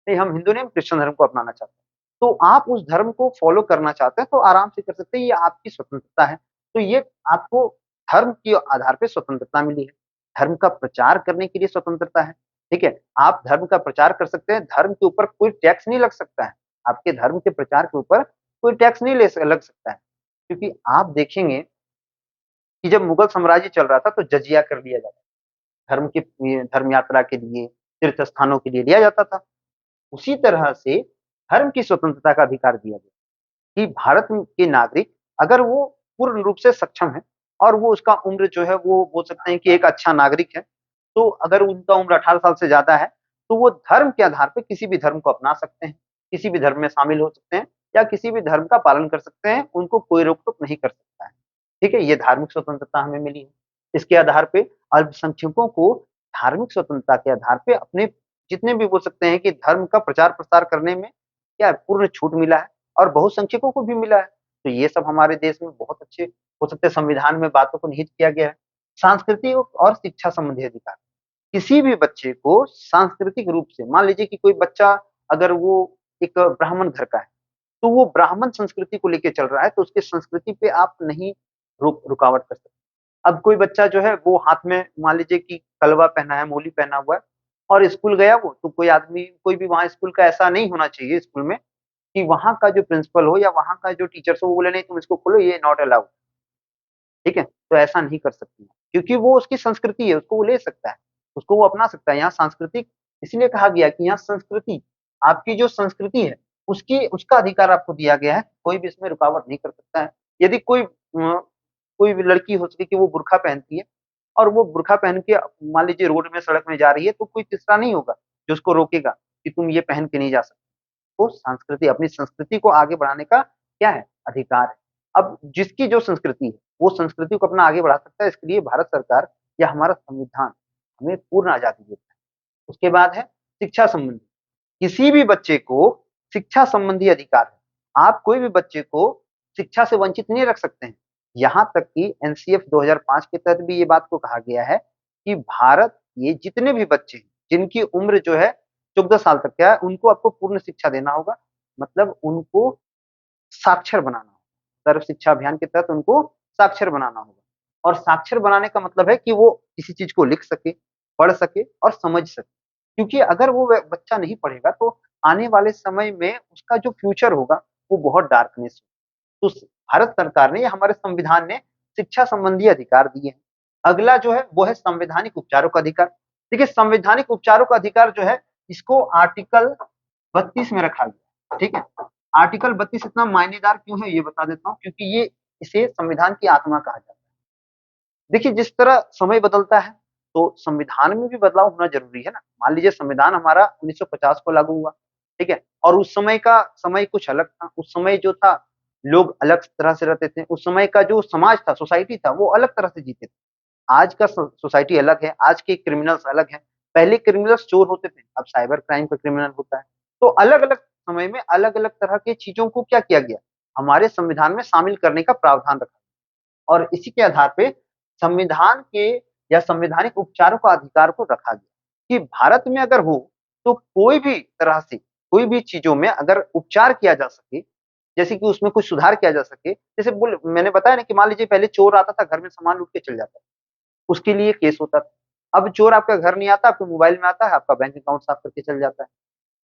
नहीं हम हिंदू नहीं हम क्रिश्चियन धर्म को अपनाना चाहते हैं। तो आप उस धर्म को फ़ॉलो करना चाहते हैं तो आराम से कर सकते हैं, ये आपकी स्वतंत्रता है। तो ये आपको धर्म के आधार पे स्वतंत्रता मिली है। धर्म का प्रचार करने के लिए स्वतंत्रता है, ठीक है? आप धर्म का प्रचार कर सकते हैं, धर्म के ऊपर कोई टैक्स नहीं लग सकता है। आपके धर्म के प्रचार के ऊपर कोई टैक्स नहीं लग सकता है, क्योंकि आप देखेंगे कि जब मुगल साम्राज्य चल रहा था तो जजिया कर लिया जाता था, धर्म यात्रा के लिए, तीर्थ स्थानों के लिए लिया जाता था। उसी तरह से धर्म की स्वतंत्रता का अधिकार दिया गया कि भारत के नागरिक अगर वो पूर्ण रूप से सक्षम है और वो उसका उम्र जो है वो बोल सकते हैं कि एक अच्छा नागरिक है, तो अगर उनका उम्र 18 साल से ज्यादा है तो वो धर्म के आधार पे किसी भी धर्म को अपना सकते हैं, किसी भी धर्म में शामिल हो सकते हैं या किसी भी धर्म का पालन कर सकते हैं, उनको कोई रोक टोक नहीं कर सकता है। ठीक है, ये धार्मिक स्वतंत्रता हमें मिली है। इसके आधार पे अल्पसंख्यकों को धार्मिक स्वतंत्रता के आधार पे अपने जितने भी बोल सकते हैं कि धर्म का प्रचार प्रसार करने में क्या पूर्ण छूट मिला है और बहुसंख्यकों को भी मिला है। तो ये सब हमारे देश में बहुत अच्छे हो सकते हैं, संविधान में बातों को निहित किया गया है। सांस्कृतिक और शिक्षा संबंधी अधिकार, किसी भी बच्चे को सांस्कृतिक रूप से, मान लीजिए कि कोई बच्चा अगर वो एक ब्राह्मण घर का है तो वो ब्राह्मण संस्कृति को लेके चल रहा है, तो उसकी संस्कृति पे आप नहीं रुकावट कर सकते। अब कोई बच्चा जो है वो हाथ में मान लीजिए कि कलवा पहना है, मोली पहना हुआ है और स्कूल गया वो, तो कोई आदमी कोई भी वहाँ स्कूल का ऐसा नहीं होना चाहिए स्कूल में कि वहाँ का जो प्रिंसिपल हो या वहाँ का जो टीचर्स हो वो बोले नहीं तुम इसको खोलो, ये नॉट अलाउड। ठीक है? तो ऐसा नहीं कर सकती, क्योंकि वो उसकी संस्कृति है, उसको वो ले सकता है, उसको वो अपना सकता है। यहाँ सांस्कृतिक इसलिए कहा गया कि यहाँ संस्कृति, आपकी जो संस्कृति है, उसकी उसका अधिकार आपको दिया गया है, कोई भी इसमें रुकावट नहीं कर सकता है। यदि कोई भी लड़की हो सके कि वो बुर्का पहनती है और वो बुर्का पहन के मान लीजिए रोड में, सड़क में जा रही है, तो कोई तीसरा नहीं होगा जो उसको रोकेगा कि तुम ये पहन के नहीं जा सकते। वो संस्कृति, अपनी संस्कृति को आगे बढ़ाने का क्या है? अधिकार है। अब जिसकी जो संस्कृति है, वो संस्कृति को अपना आगे बढ़ा सकता है, इसके लिए भारत सरकार या हमारा संविधान हमें पूर्ण आज़ादी देता है। उसके बाद है शिक्षा संबंधी, किसी भी बच्चे को शिक्षा संबंधी अधिकार है। आप कोई भी बच्चे को शिक्षा से वंचित नहीं रख सकते हैं। यहाँ तक कि एनसीएफ 2005 के तहत भी ये बात को कहा गया है कि भारत के जितने भी बच्चे हैं, जिनकी उम्र जो है 14 साल तक का है, उनको आपको पूर्ण शिक्षा देना होगा, मतलब उनको साक्षर बनाना होगा। सर्व शिक्षा अभियान के तहत उनको साक्षर बनाना होगा। और साक्षर बनाने का मतलब है कि वो किसी चीज को लिख सके, पढ़ सके और समझ सके। क्योंकि अगर वो बच्चा नहीं पढ़ेगा तो आने वाले समय में उसका जो फ्यूचर होगा वो बहुत डार्कनेस होगा। तो भारत सरकार ने या हमारे संविधान ने शिक्षा संबंधी अधिकार दिए हैं। अगला जो है वो है संवैधानिक उपचारों का अधिकार। देखिए, संवैधानिक उपचारों का अधिकार जो है इसको आर्टिकल 32 में रखा गया। ठीक है, आर्टिकल 32 इतना मायनेदार क्यों है ये बता देता हूँ, क्योंकि ये इसे संविधान की आत्मा कहा जाता है। देखिए, जिस तरह समय बदलता है तो संविधान में भी बदलाव होना जरूरी है ना। मान लीजिए संविधान हमारा 1950 को लागू हुआ, ठीक है, और उस समय का समय कुछ अलग था। उस समय जो था लोग अलग तरह से रहते थे, उस समय का जो समाज था, सोसाइटी था, वो अलग तरह से जीते थे। आज का सोसाइटी अलग है, आज के क्रिमिनल्स अलग हैं। पहले क्रिमिनल्स चोर होते थे, अब साइबर क्राइम का क्रिमिनल होता है। तो अलग अलग समय में अलग अलग तरह की चीजों को क्या किया गया, हमारे संविधान में शामिल करने का प्रावधान रखा, और इसी के आधार पे संविधान के या संवैधानिक उपचारों का अधिकार को रखा गया कि भारत में अगर हो तो कोई भी तरह से कोई भी चीजों में अगर उपचार किया जा सके, जैसे कि उसमें कुछ सुधार किया जा सके। जैसे बोल मैंने बताया ना कि मान लीजिए पहले चोर आता था, घर में सामान लूट के चल जाता था, उसके लिए केस होता था। अब चोर आपका घर नहीं आता, आपके मोबाइल में आता है, आपका बैंक अकाउंट साफ करके चल जाता है।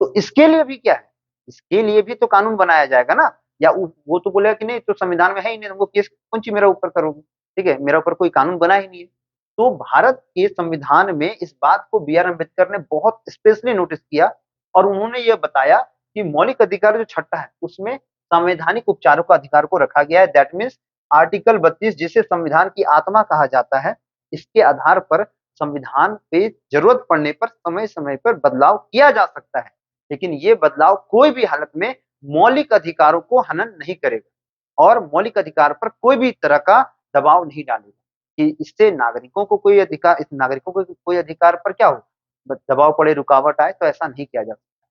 तो इसके लिए भी क्या है, इसके लिए भी तो कानून बनाया जाएगा ना। या वो तो बोलेगा कि नहीं तो संविधान में है ही नहीं, वो केस कौन सी मेरा ऊपर करोगे। ठीक है, मेरा ऊपर कोई कानून बना ही नहीं है। तो भारत के संविधान में इस बात को बी आर अम्बेडकर ने बहुत स्पेशली नोटिस किया और उन्होंने ये बताया कि मौलिक अधिकार जो छठा है उसमें संवैधानिक उपचारों का अधिकार को रखा गया है। दैट मीन्स आर्टिकल 32 जिसे संविधान की आत्मा कहा जाता है, इसके आधार पर संविधान पे जरूरत पड़ने पर समय समय पर बदलाव किया जा सकता है, लेकिन ये बदलाव कोई भी हालत में मौलिक अधिकारों को हनन नहीं करेगा और मौलिक अधिकार पर कोई भी तरह का दबाव नहीं डालेगा कि इससे नागरिकों को कोई अधिकार, इस नागरिकों को कोई अधिकार पर क्या हो दबाव पड़े, रुकावट आए, तो ऐसा नहीं किया जा सकता।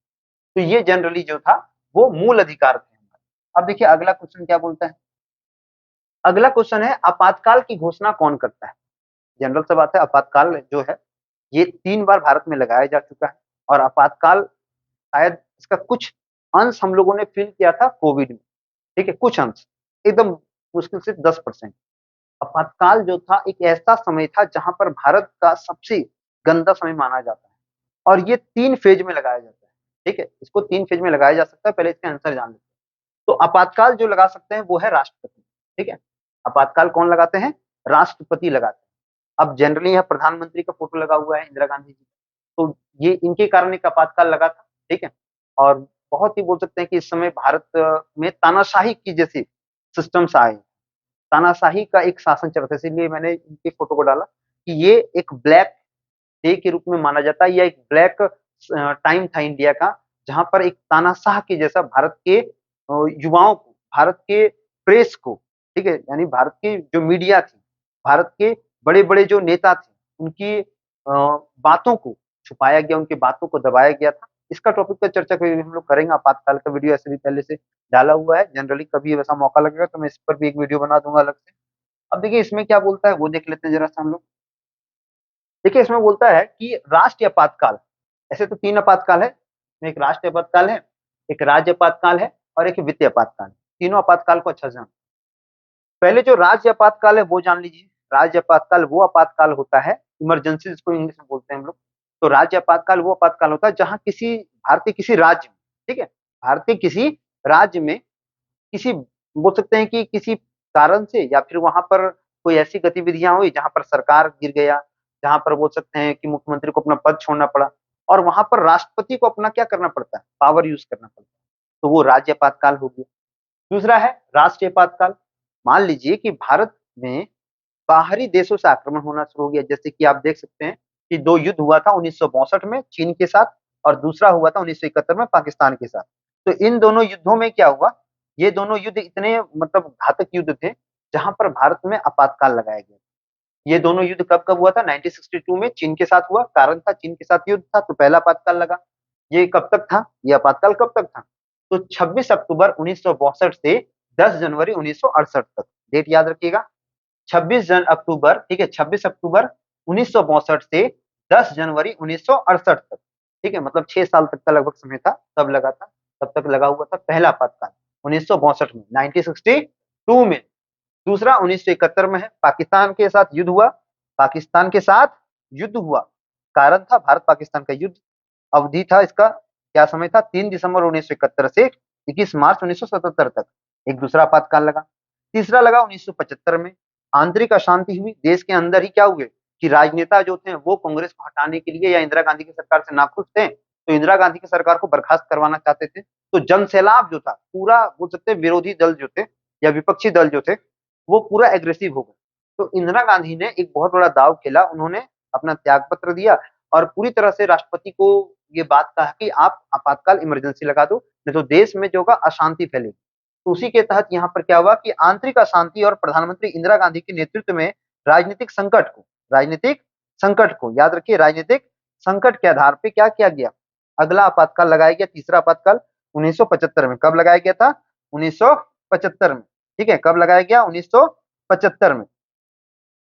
तो ये जनरली जो था वो मूल अधिकार थे हमारे। अब देखिए अगला क्वेश्चन क्या बोलता है। अगला क्वेश्चन है आपातकाल की घोषणा कौन करता है। जनरल सा बात है, आपातकाल जो है ये 3 बार भारत में लगाया जा चुका है और आपातकाल शायद इसका कुछ अंश हम लोगों ने फील किया था कोविड में। ठीक है, कुछ अंश, एकदम मुश्किल से 10%। आपातकाल जो था एक ऐसा समय था जहां पर भारत का सबसे गंदा समय माना जाता है और ये 3 फेज में लगाया जाता है। ठीक है, इसको 3 फेज में लगाया जा सकता है। पहले इसका आंसर जान लेते हैं। तो आपातकाल जो लगा सकते हैं वो है राष्ट्रपति, ठीक है। आपातकाल कौन लगाते हैं? राष्ट्रपति लगाते हैं। अब जनरली यहाँ प्रधानमंत्री का फोटो लगा हुआ है, इंदिरा गांधी जी, तो ये इनके कारण एक आपातकाल लगा था, ठीक है। और बहुत ही बोल सकते हैं कि इस समय भारत में तानाशाही की जैसी सिस्टम्स आए, तानाशाही का एक शासन चल रहा था, इसीलिए मैंने इनके फोटो को डाला कि ये एक ब्लैक डे के रूप में माना जाता है, या एक ब्लैक टाइम था इंडिया का, जहां पर एक तानाशाह के जैसा भारत के युवाओं को, भारत के प्रेस को, ठीक है, यानी भारत की जो मीडिया थी, भारत के बड़े बड़े जो नेता थे, उनकी बातों को छुपाया गया, उनकी बातों को दबाया गया था। इसका टॉपिक पर चर्चा कभी हम लोग करेंगे। आपातकाल का वीडियो ऐसे भी पहले से डाला हुआ है, जनरली कभी वैसा मौका लगेगा तो मैं इस पर भी एक वीडियो बना दूंगा अलग से। अब देखिए इसमें क्या बोलता है वो देख लेते हैं जरा सा हम लोग। देखिए इसमें बोलता है कि राष्ट्रीय आपातकाल, ऐसे तो 3 आपातकाल है, इसमें एक राष्ट्रीय आपातकाल है, एक राज्य आपातकाल है और एक वित्तीय आपातकाल है। तीनों आपातकाल को अच्छा से जान। पहले जो राज्य आपातकाल है वो जान लीजिए। राज्य आपातकाल वो आपातकाल होता है, इमरजेंसी जिसको इंग्लिश में बोलते हैं हम लोग। तो राज्य आपातकाल वो आपातकाल होता है जहां किसी भारतीय किसी राज्य में, ठीक है, भारतीय किसी राज्य में किसी बोल सकते हैं कि किसी कारण से, या फिर वहां पर कोई ऐसी गतिविधियां हुई जहां पर सरकार गिर गया, जहां पर बोल सकते हैं कि मुख्यमंत्री को अपना पद छोड़ना पड़ा, और वहां पर राष्ट्रपति को अपना क्या करना पड़ता है, पावर यूज करना पड़ता है, तो वो राज्य आपातकाल हो गया। दूसरा है राष्ट्रीय आपातकाल। मान लीजिए कि भारत में बाहरी देशों से आक्रमण होना शुरू हो गया, जैसे कि आप देख सकते हैं कि 2 युद्ध हुआ था 1962 में चीन के साथ, और दूसरा हुआ था 1971 में पाकिस्तान के साथ। तो इन दोनों युद्धों में क्या हुआ, ये दोनों युद्ध इतने मतलब घातक युद्ध थे जहां पर भारत में आपातकाल लगाया गया। ये दोनों युद्ध कब कब हुआ था? 1962 में चीन के साथ हुआ, कारण था चीन के साथ युद्ध था, तो पहला आपातकाल लगा। ये कब तक था, ये आपातकाल कब तक था? तो 26 अक्टूबर 1962 से 10 जनवरी 1968 तक, डेट याद रखिएगा। 26 अक्टूबर, ठीक है, 26 अक्टूबर 1962 से 10 जनवरी 1968 तक, ठीक है, मतलब 6 साल तक का लगभग समय था, तब लगा था, तब तक लगा हुआ था पहला आपातकाल 1962 में, 1962 में। दूसरा 1971 में है, पाकिस्तान के साथ युद्ध हुआ, पाकिस्तान के साथ युद्ध हुआ, कारण था भारत पाकिस्तान का युद्ध। अवधि था इसका, क्या समय था, 3 दिसंबर 1971 से 21 मार्च 1977 तक, एक दूसरा आपातकाल लगा। तीसरा लगा 1975 में, आंतरिक अशांति हुई, देश के अंदर ही क्या हुए कि राजनेता जो थे वो कांग्रेस को हटाने के लिए या इंदिरा गांधी की सरकार से नाखुश थे, तो इंदिरा गांधी की सरकार को बर्खास्त करवाना चाहते थे। तो जनसैलाब जो था पूरा, बोल सकते हैं विरोधी दल जो थे या विपक्षी दल जो थे वो पूरा एग्रेसिव हो गए। तो इंदिरा गांधी ने एक बहुत बड़ा दाव खेला, उन्होंने अपना त्याग पत्र दिया और पूरी तरह से राष्ट्रपति को ये बात कहा कि आप आपातकाल इमरजेंसी लगा दो, नहीं तो देश में जो होगा अशांति फैलेगी। तो उसी के तहत यहाँ पर क्या हुआ कि आंतरिक अशांति और प्रधानमंत्री इंदिरा गांधी के नेतृत्व में राजनीतिक संकट को, राजनीतिक संकट को याद रखिए, राजनीतिक संकट के आधार पे क्या किया गया, अगला आपातकाल लगाया गया, तीसरा आपातकाल 1975 में। कब लगाया गया था? 1975 में, ठीक है, कब लगाया गया? 1975 में।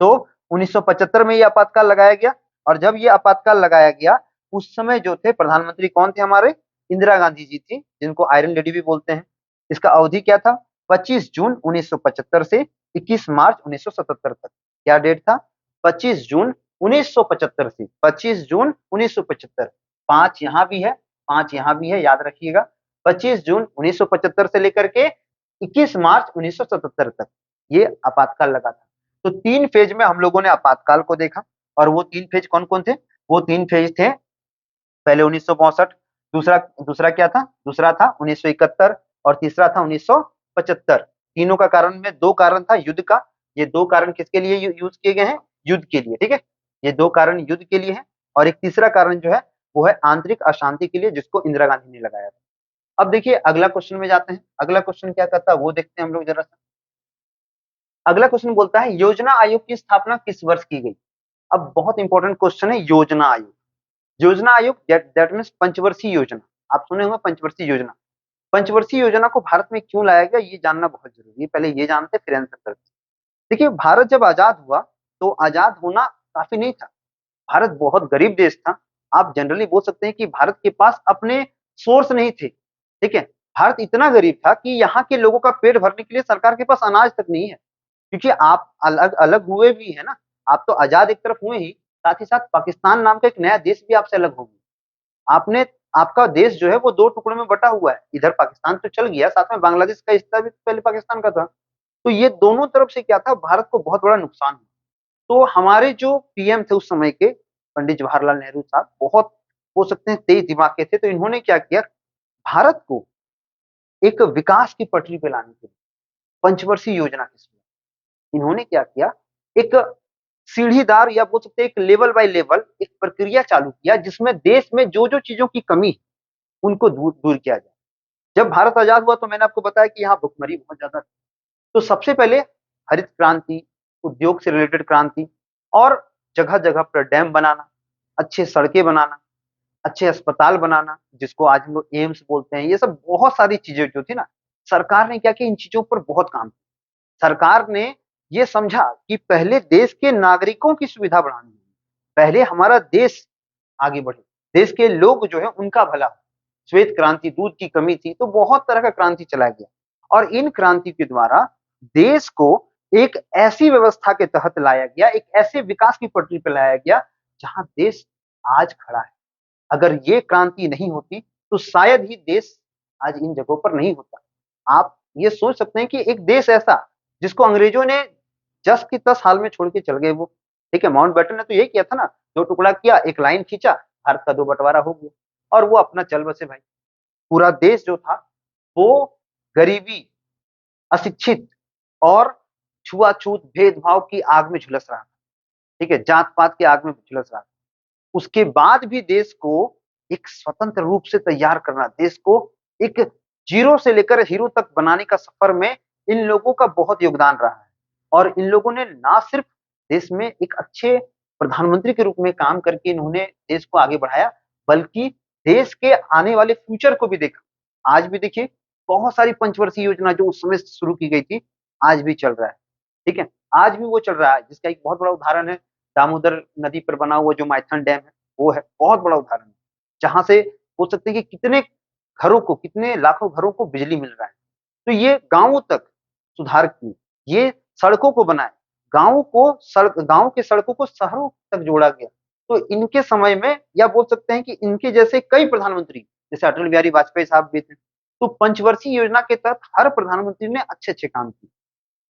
तो 1975 में ये आपातकाल लगाया गया, और जब ये आपातकाल लगाया गया उस समय जो थे प्रधानमंत्री कौन थे हमारे? इंदिरा गांधी जी थी, जिनको आयरन लेडी भी बोलते हैं। इसका अवधि क्या था? 25 जून 1975 से 21 मार्च 1977 तक। क्या डेट था? 25 जून 1975 से 25 जून 1975। 5 यहाँ भी है, 5 यहाँ भी है, याद रखिएगा। 25 जून 1975 से लेकर के 21 मार्च 1977 तक ये आपातकाल लगा था। तो 3 फेज में हम लोगों ने आपातकाल को देखा, और वो 3 फेज कौन-कौन थे? वो 3 फेज थे, पहले 1962, दूसरा दूसरा क्या था? दूसरा था 1971 और तीसरा था 1975। तीनों का कारण में 2 कारण था युद्ध का। ये 2 कारण किसके लिए यूज किए गए हैं? युद्ध के लिए, ठीक है। ये 2 कारण युद्ध के लिए हैं, और एक तीसरा कारण जो है वो है आंतरिक अशांति के लिए, जिसको इंदिरा गांधी ने लगाया था। अब देखिए अगला क्वेश्चन में जाते हैं। अगला क्वेश्चन क्या कहता है वो देखते हैं हम लोग जरा सा। अगला क्वेश्चन बोलता है योजना आयोग की स्थापना किस वर्ष की गई? अब बहुत इंपॉर्टेंट क्वेश्चन है योजना आयोग। योजना आयोग दैट मीन्स पंचवर्षीय योजना। आप सुने होंगे पंचवर्षीय योजना। पंचवर्षीय योजना को भारत में क्यों लाया गया ये जानना बहुत जरूरी है। पहले ये जानते फिर आंसर करते। देखिए भारत जब आजाद हुआ तो आजाद होना काफी नहीं था। भारत बहुत गरीब देश था। आप जनरली बोल सकते हैं कि भारत के पास अपने सोर्स नहीं थे, ठीक है। भारत इतना गरीब था कि यहाँ के लोगों का पेट भरने के लिए सरकार के पास अनाज तक नहीं है, क्योंकि आप अलग अलग हुए भी है ना। आप तो आजाद एक तरफ हुए ही, साथ ही साथ पाकिस्तान नाम का एक नया देश भी आपसे अलग हो गया। आपने आपका देश जो है वो 2 टुकड़ों में बटा हुआ है। इधर पाकिस्तान तो चल गया, साथ में बांग्लादेश का हिस्सा भी पहले पाकिस्तान का था। तो ये दोनों तरफ से क्या था, भारत को बहुत बड़ा नुकसान हुआ। तो हमारे जो पीएम थे उस समय के, पंडित जवाहरलाल नेहरू साहब, बहुत हो सकते हैं तेज दिमाग के थे। तो इन्होंने क्या किया, भारत को एक विकास की पटरी पे लाने के लिए पंचवर्षीय योजना की शुरुआत। इन्होंने क्या किया, एक सीढ़ीदार या बोल सकते हैं एक लेवल बाय लेवल एक प्रक्रिया चालू किया, जिसमें देश में जो जो चीजों की कमी है उनको दूर दूर किया जाए। जब भारत आजाद हुआ तो मैंने आपको बताया कि यहाँ भुखमरी बहुत ज्यादा थी। तो सबसे पहले हरित क्रांति, उद्योग से रिलेटेड क्रांति, और जगह जगह पर डैम बनाना, अच्छे सड़कें बनाना, अच्छे अस्पताल बनाना, जिसको आज हम लोग एम्स बोलते हैं। ये सब बहुत सारी चीजें जो थी ना, सरकार ने क्या किया, इन चीजों पर बहुत काम किया। सरकार ने ये समझा कि पहले देश के नागरिकों की सुविधा बढ़ानी है, पहले हमारा देश आगे बढ़े, देश के लोग जो है उनका भला हो। श्वेत क्रांति, दूध की कमी थी, तो बहुत तरह का क्रांति चलाया गया। और इन क्रांति के द्वारा देश को एक ऐसी व्यवस्था के तहत लाया गया, एक ऐसे विकास की पटरी पर लाया गया जहां देश आज खड़ा है। अगर ये क्रांति नहीं होती तो शायद ही देश आज इन जगहों पर नहीं होता। आप ये सोच सकते हैं कि एक देश ऐसा जिसको अंग्रेजों ने जस की तस हाल में छोड़ के चल गए वो, ठीक है, माउंटबेटन ने तो यही किया था ना, दो टुकड़ा किया, एक लाइन खींचा, भारत का दो बंटवारा हो गया और वो अपना चल बसे भाई। पूरा देश जो था वो गरीबी, अशिक्षित और छुआछूत भेदभाव की आग में झुलस रहा था, ठीक है, जात पात की आग में झुलस रहा था। उसके बाद भी देश को एक स्वतंत्र रूप से तैयार करना, देश को एक जीरो से लेकर हीरो तक बनाने का सफर में इन लोगों का बहुत योगदान रहा है। और इन लोगों ने ना सिर्फ देश में एक अच्छे प्रधानमंत्री के रूप में काम करके इन्होंने देश को आगे बढ़ाया, बल्कि देश के आने वाले फ्यूचर को भी देखा। आज भी देखिए, बहुत सारी पंचवर्षीय योजना जो उस समय शुरू की गई थी आज भी चल रहा है, ठीक है, आज भी वो चल रहा है। जिसका एक बहुत बड़ा उदाहरण है दामोदर नदी पर बना हुआ जो माइथन डैम है, वो है बहुत बड़ा उदाहरण है, जहां से हो सकते हैं कि कितने घरों को, कितने लाखों घरों को बिजली मिल रहा है। तो ये गांवों तक सुधार किए, ये सड़कों को बनाए, गांव के सड़कों को शहरों तक जोड़ा गया। तो इनके समय में, या बोल सकते हैं कि इनके जैसे कई प्रधानमंत्री, जैसे अटल बिहारी वाजपेयी साहब भी थे, तो पंचवर्षीय योजना के तहत हर प्रधानमंत्री ने अच्छे अच्छे काम किए।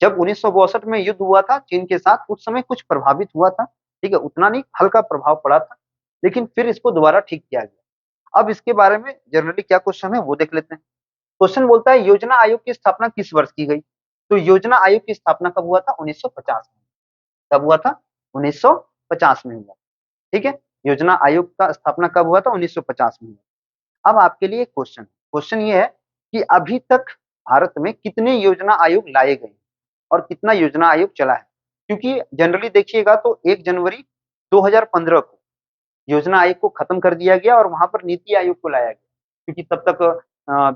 जब 1962 में युद्ध हुआ था चीन के साथ, उस समय कुछ प्रभावित हुआ था, ठीक है, उतना नहीं, हल्का प्रभाव पड़ा था, लेकिन फिर इसको दोबारा ठीक किया गया। अब इसके बारे में जनरली क्या क्वेश्चन है वो देख लेते हैं। क्वेश्चन बोलता है योजना आयोग की स्थापना किस वर्ष की गई? तो योजना आयोग की स्थापना कब हुआ था? 1950 में। कब हुआ था? 1950 में हुआ, ठीक है। योजना आयोग का स्थापना कब हुआ था? 1950 में हुआ। अब आपके लिए क्वेश्चन, क्वेश्चन ये है कि अभी तक भारत में कितने योजना आयोग लाए गए और कितना योजना आयोग चला है? क्योंकि जनरली देखिएगा तो 1 जनवरी 2015 को योजना आयोग को खत्म कर दिया गया और वहां पर नीति आयोग को लाया गया, क्योंकि तब तक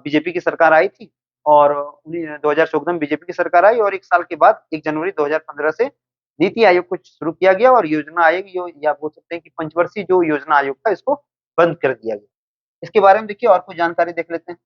बीजेपी की सरकार आई थी और 2014 में बीजेपी की सरकार आई और 1 साल के बाद 1 जनवरी 2015 से नीति आयोग को शुरू किया गया और योजना आयोग, या बोल सकते हैं कि पंचवर्षीय जो योजना आयोग था, इसको बंद कर दिया गया। इसके बारे में देखिए और कुछ जानकारी देख लेते हैं।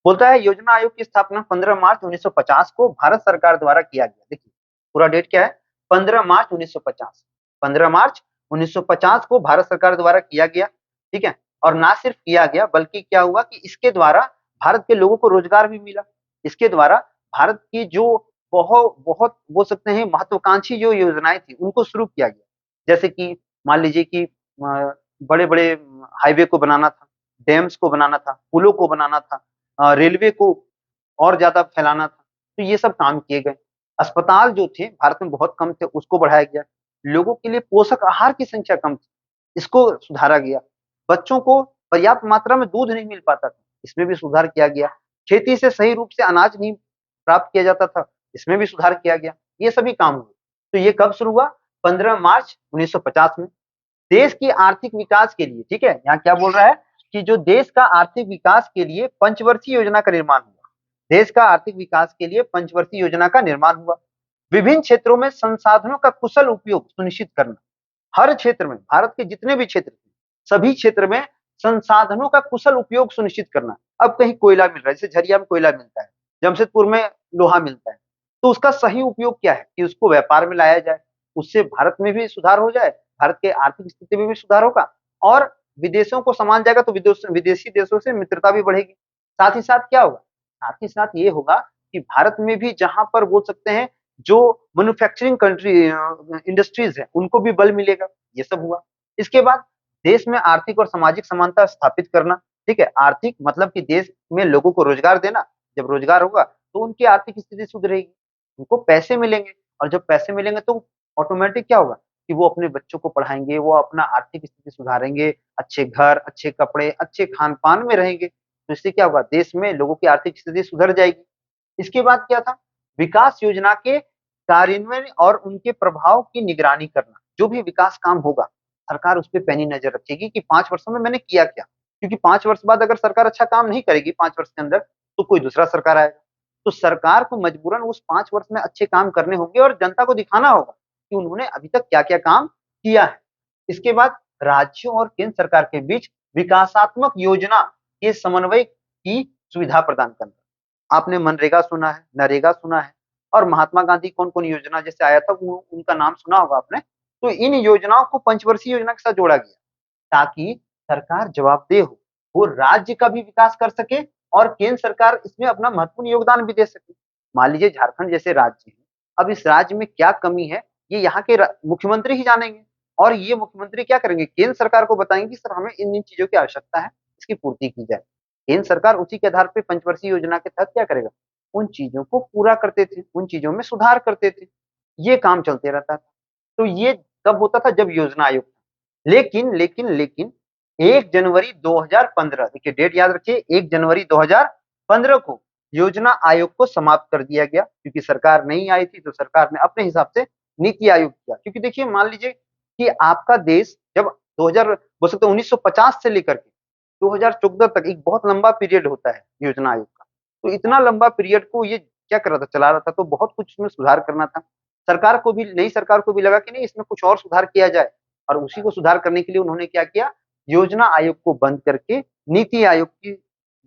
बोलता है योजना आयोग की स्थापना 15 मार्च 1950 को भारत सरकार द्वारा किया गया। देखिए पूरा डेट क्या है, 15 मार्च 1950, 15 मार्च 1950 को भारत सरकार द्वारा किया गया, ठीक है। और ना सिर्फ किया गया बल्कि क्या हुआ कि इसके द्वारा भारत के लोगों को रोजगार भी मिला। इसके द्वारा भारत की जो बहुत बहुत बोल सकते हैं महत्वाकांक्षी जो योजनाएं थी उनको शुरू किया गया। जैसे कि मान लीजिए कि बड़े बड़े हाईवे को बनाना था, डैम्स को बनाना था, पुलों को बनाना था, रेलवे को और ज्यादा फैलाना था, तो ये सब काम किए गए। अस्पताल जो थे भारत में बहुत कम थे, उसको बढ़ाया गया। लोगों के लिए पोषक आहार की संख्या कम थी, इसको सुधारा गया। बच्चों को पर्याप्त मात्रा में दूध नहीं मिल पाता था, इसमें भी सुधार किया गया। खेती से सही रूप से अनाज नहीं प्राप्त किया जाता था, इसमें भी सुधार किया गया। ये सभी काम हुए। तो ये कब शुरू हुआ? 15 मार्च 1950 में। देश की आर्थिक विकास के लिए, ठीक है, यहाँ क्या बोल रहा है कि जो देश का आर्थिक विकास के लिए पंचवर्षीय योजना का निर्माण हुआ। देश का आर्थिक विकास के लिए पंचवर्षीय योजना का निर्माण हुआ। विभिन्न क्षेत्रों में संसाधनों का कुशल उपयोग सुनिश्चित करना। हर क्षेत्र में, भारत के जितने भी क्षेत्र थे, सभी क्षेत्र में संसाधनों का कुशल उपयोग सुनिश्चित करना। अब कहीं कोयला मिल रहा है, जैसे झरिया में कोयला मिलता है, जमशेदपुर में लोहा मिलता है, तो उसका सही उपयोग क्या है कि उसको व्यापार में लाया जाए, उससे भारत में भी सुधार हो जाए, भारत के आर्थिक स्थिति में भी सुधार होगा और विदेशों को सामान जाएगा तो विदेशी देशों से मित्रता भी बढ़ेगी। साथ ही साथ क्या होगा, साथ ही साथ ये होगा कि भारत में भी जहां पर बोल सकते हैं जो मैन्युफैक्चरिंग कंट्री इंडस्ट्रीज है उनको भी बल मिलेगा। ये सब हुआ। इसके बाद देश में आर्थिक और सामाजिक समानता स्थापित करना। ठीक है, आर्थिक मतलब कि देश में लोगों को रोजगार देना। जब रोजगार होगा तो उनकी आर्थिक स्थिति सुधरेगी, उनको पैसे मिलेंगे, और जब पैसे मिलेंगे तो ऑटोमेटिक क्या होगा कि वो अपने बच्चों को पढ़ाएंगे, वो अपना आर्थिक स्थिति सुधारेंगे, अच्छे घर, अच्छे कपड़े, अच्छे खान पान में रहेंगे। तो इससे क्या होगा, देश में लोगों की आर्थिक स्थिति सुधर जाएगी। इसके बाद क्या था, विकास योजना के कार्यान्वयन और उनके प्रभाव की निगरानी करना। जो भी विकास काम होगा सरकार उस पर पैनी नजर रखेगी कि 5 वर्षों में मैंने किया क्या, क्योंकि 5 वर्ष बाद अगर सरकार अच्छा काम नहीं करेगी 5 वर्ष के अंदर तो कोई दूसरा सरकार आएगा। तो सरकार को मजबूरन उस 5 वर्ष में अच्छे काम करने होंगे और जनता को दिखाना होगा कि उन्होंने अभी तक क्या क्या काम किया है। इसके बाद राज्यों और केंद्र सरकार के बीच विकासात्मक योजना के समन्वय की सुविधा प्रदान करना। आपने मनरेगा सुना है, नरेगा सुना है, और महात्मा गांधी कौन कौन योजना जैसे आया था वो उनका नाम सुना होगा आपने। तो इन योजनाओं को पंचवर्षीय योजना के साथ जोड़ा गया ताकि सरकार जवाबदेह हो, वो राज्य का भी विकास कर सके और केंद्र सरकार इसमें अपना महत्वपूर्ण योगदान भी दे सके। मान लीजिए झारखंड जैसे राज्य है, अब इस राज्य में क्या कमी है ये यहाँ के मुख्यमंत्री ही जानेंगे, और ये मुख्यमंत्री क्या करेंगे, केंद्र सरकार को बताएंगे कि सर हमें इन इन चीजों की आवश्यकता है, इसकी पूर्ति की जाए। केंद्र सरकार उसी के आधार पर पंचवर्षीय योजना के तहत क्या करेगा, उन चीजों को पूरा करते थे, उन चीजों में सुधार करते थे। ये काम चलते रहता था। तो ये कब होता था, जब योजना आयोग था। लेकिन 1 जनवरी 2015, देखिए डेट याद रखिए, 1 जनवरी 2015 को योजना आयोग को समाप्त कर दिया गया, क्योंकि सरकार नहीं आई थी तो सरकार ने अपने हिसाब से नीति आयोग किया। क्योंकि देखिए मान लीजिए कि आपका देश जब 2000 बोल सकते 1950 से लेकर के 2014 तक एक बहुत लंबा पीरियड होता है योजना आयोग का। तो इतना लंबा पीरियड को ये क्या कर रहा था, चला रहा था, तो बहुत कुछ इसमें सुधार करना था। सरकार को भी, नई सरकार को भी लगा कि नहीं इसमें कुछ और सुधार किया जाए, और उसी को सुधार करने के लिए उन्होंने क्या किया, योजना आयोग को बंद करके नीति आयोग की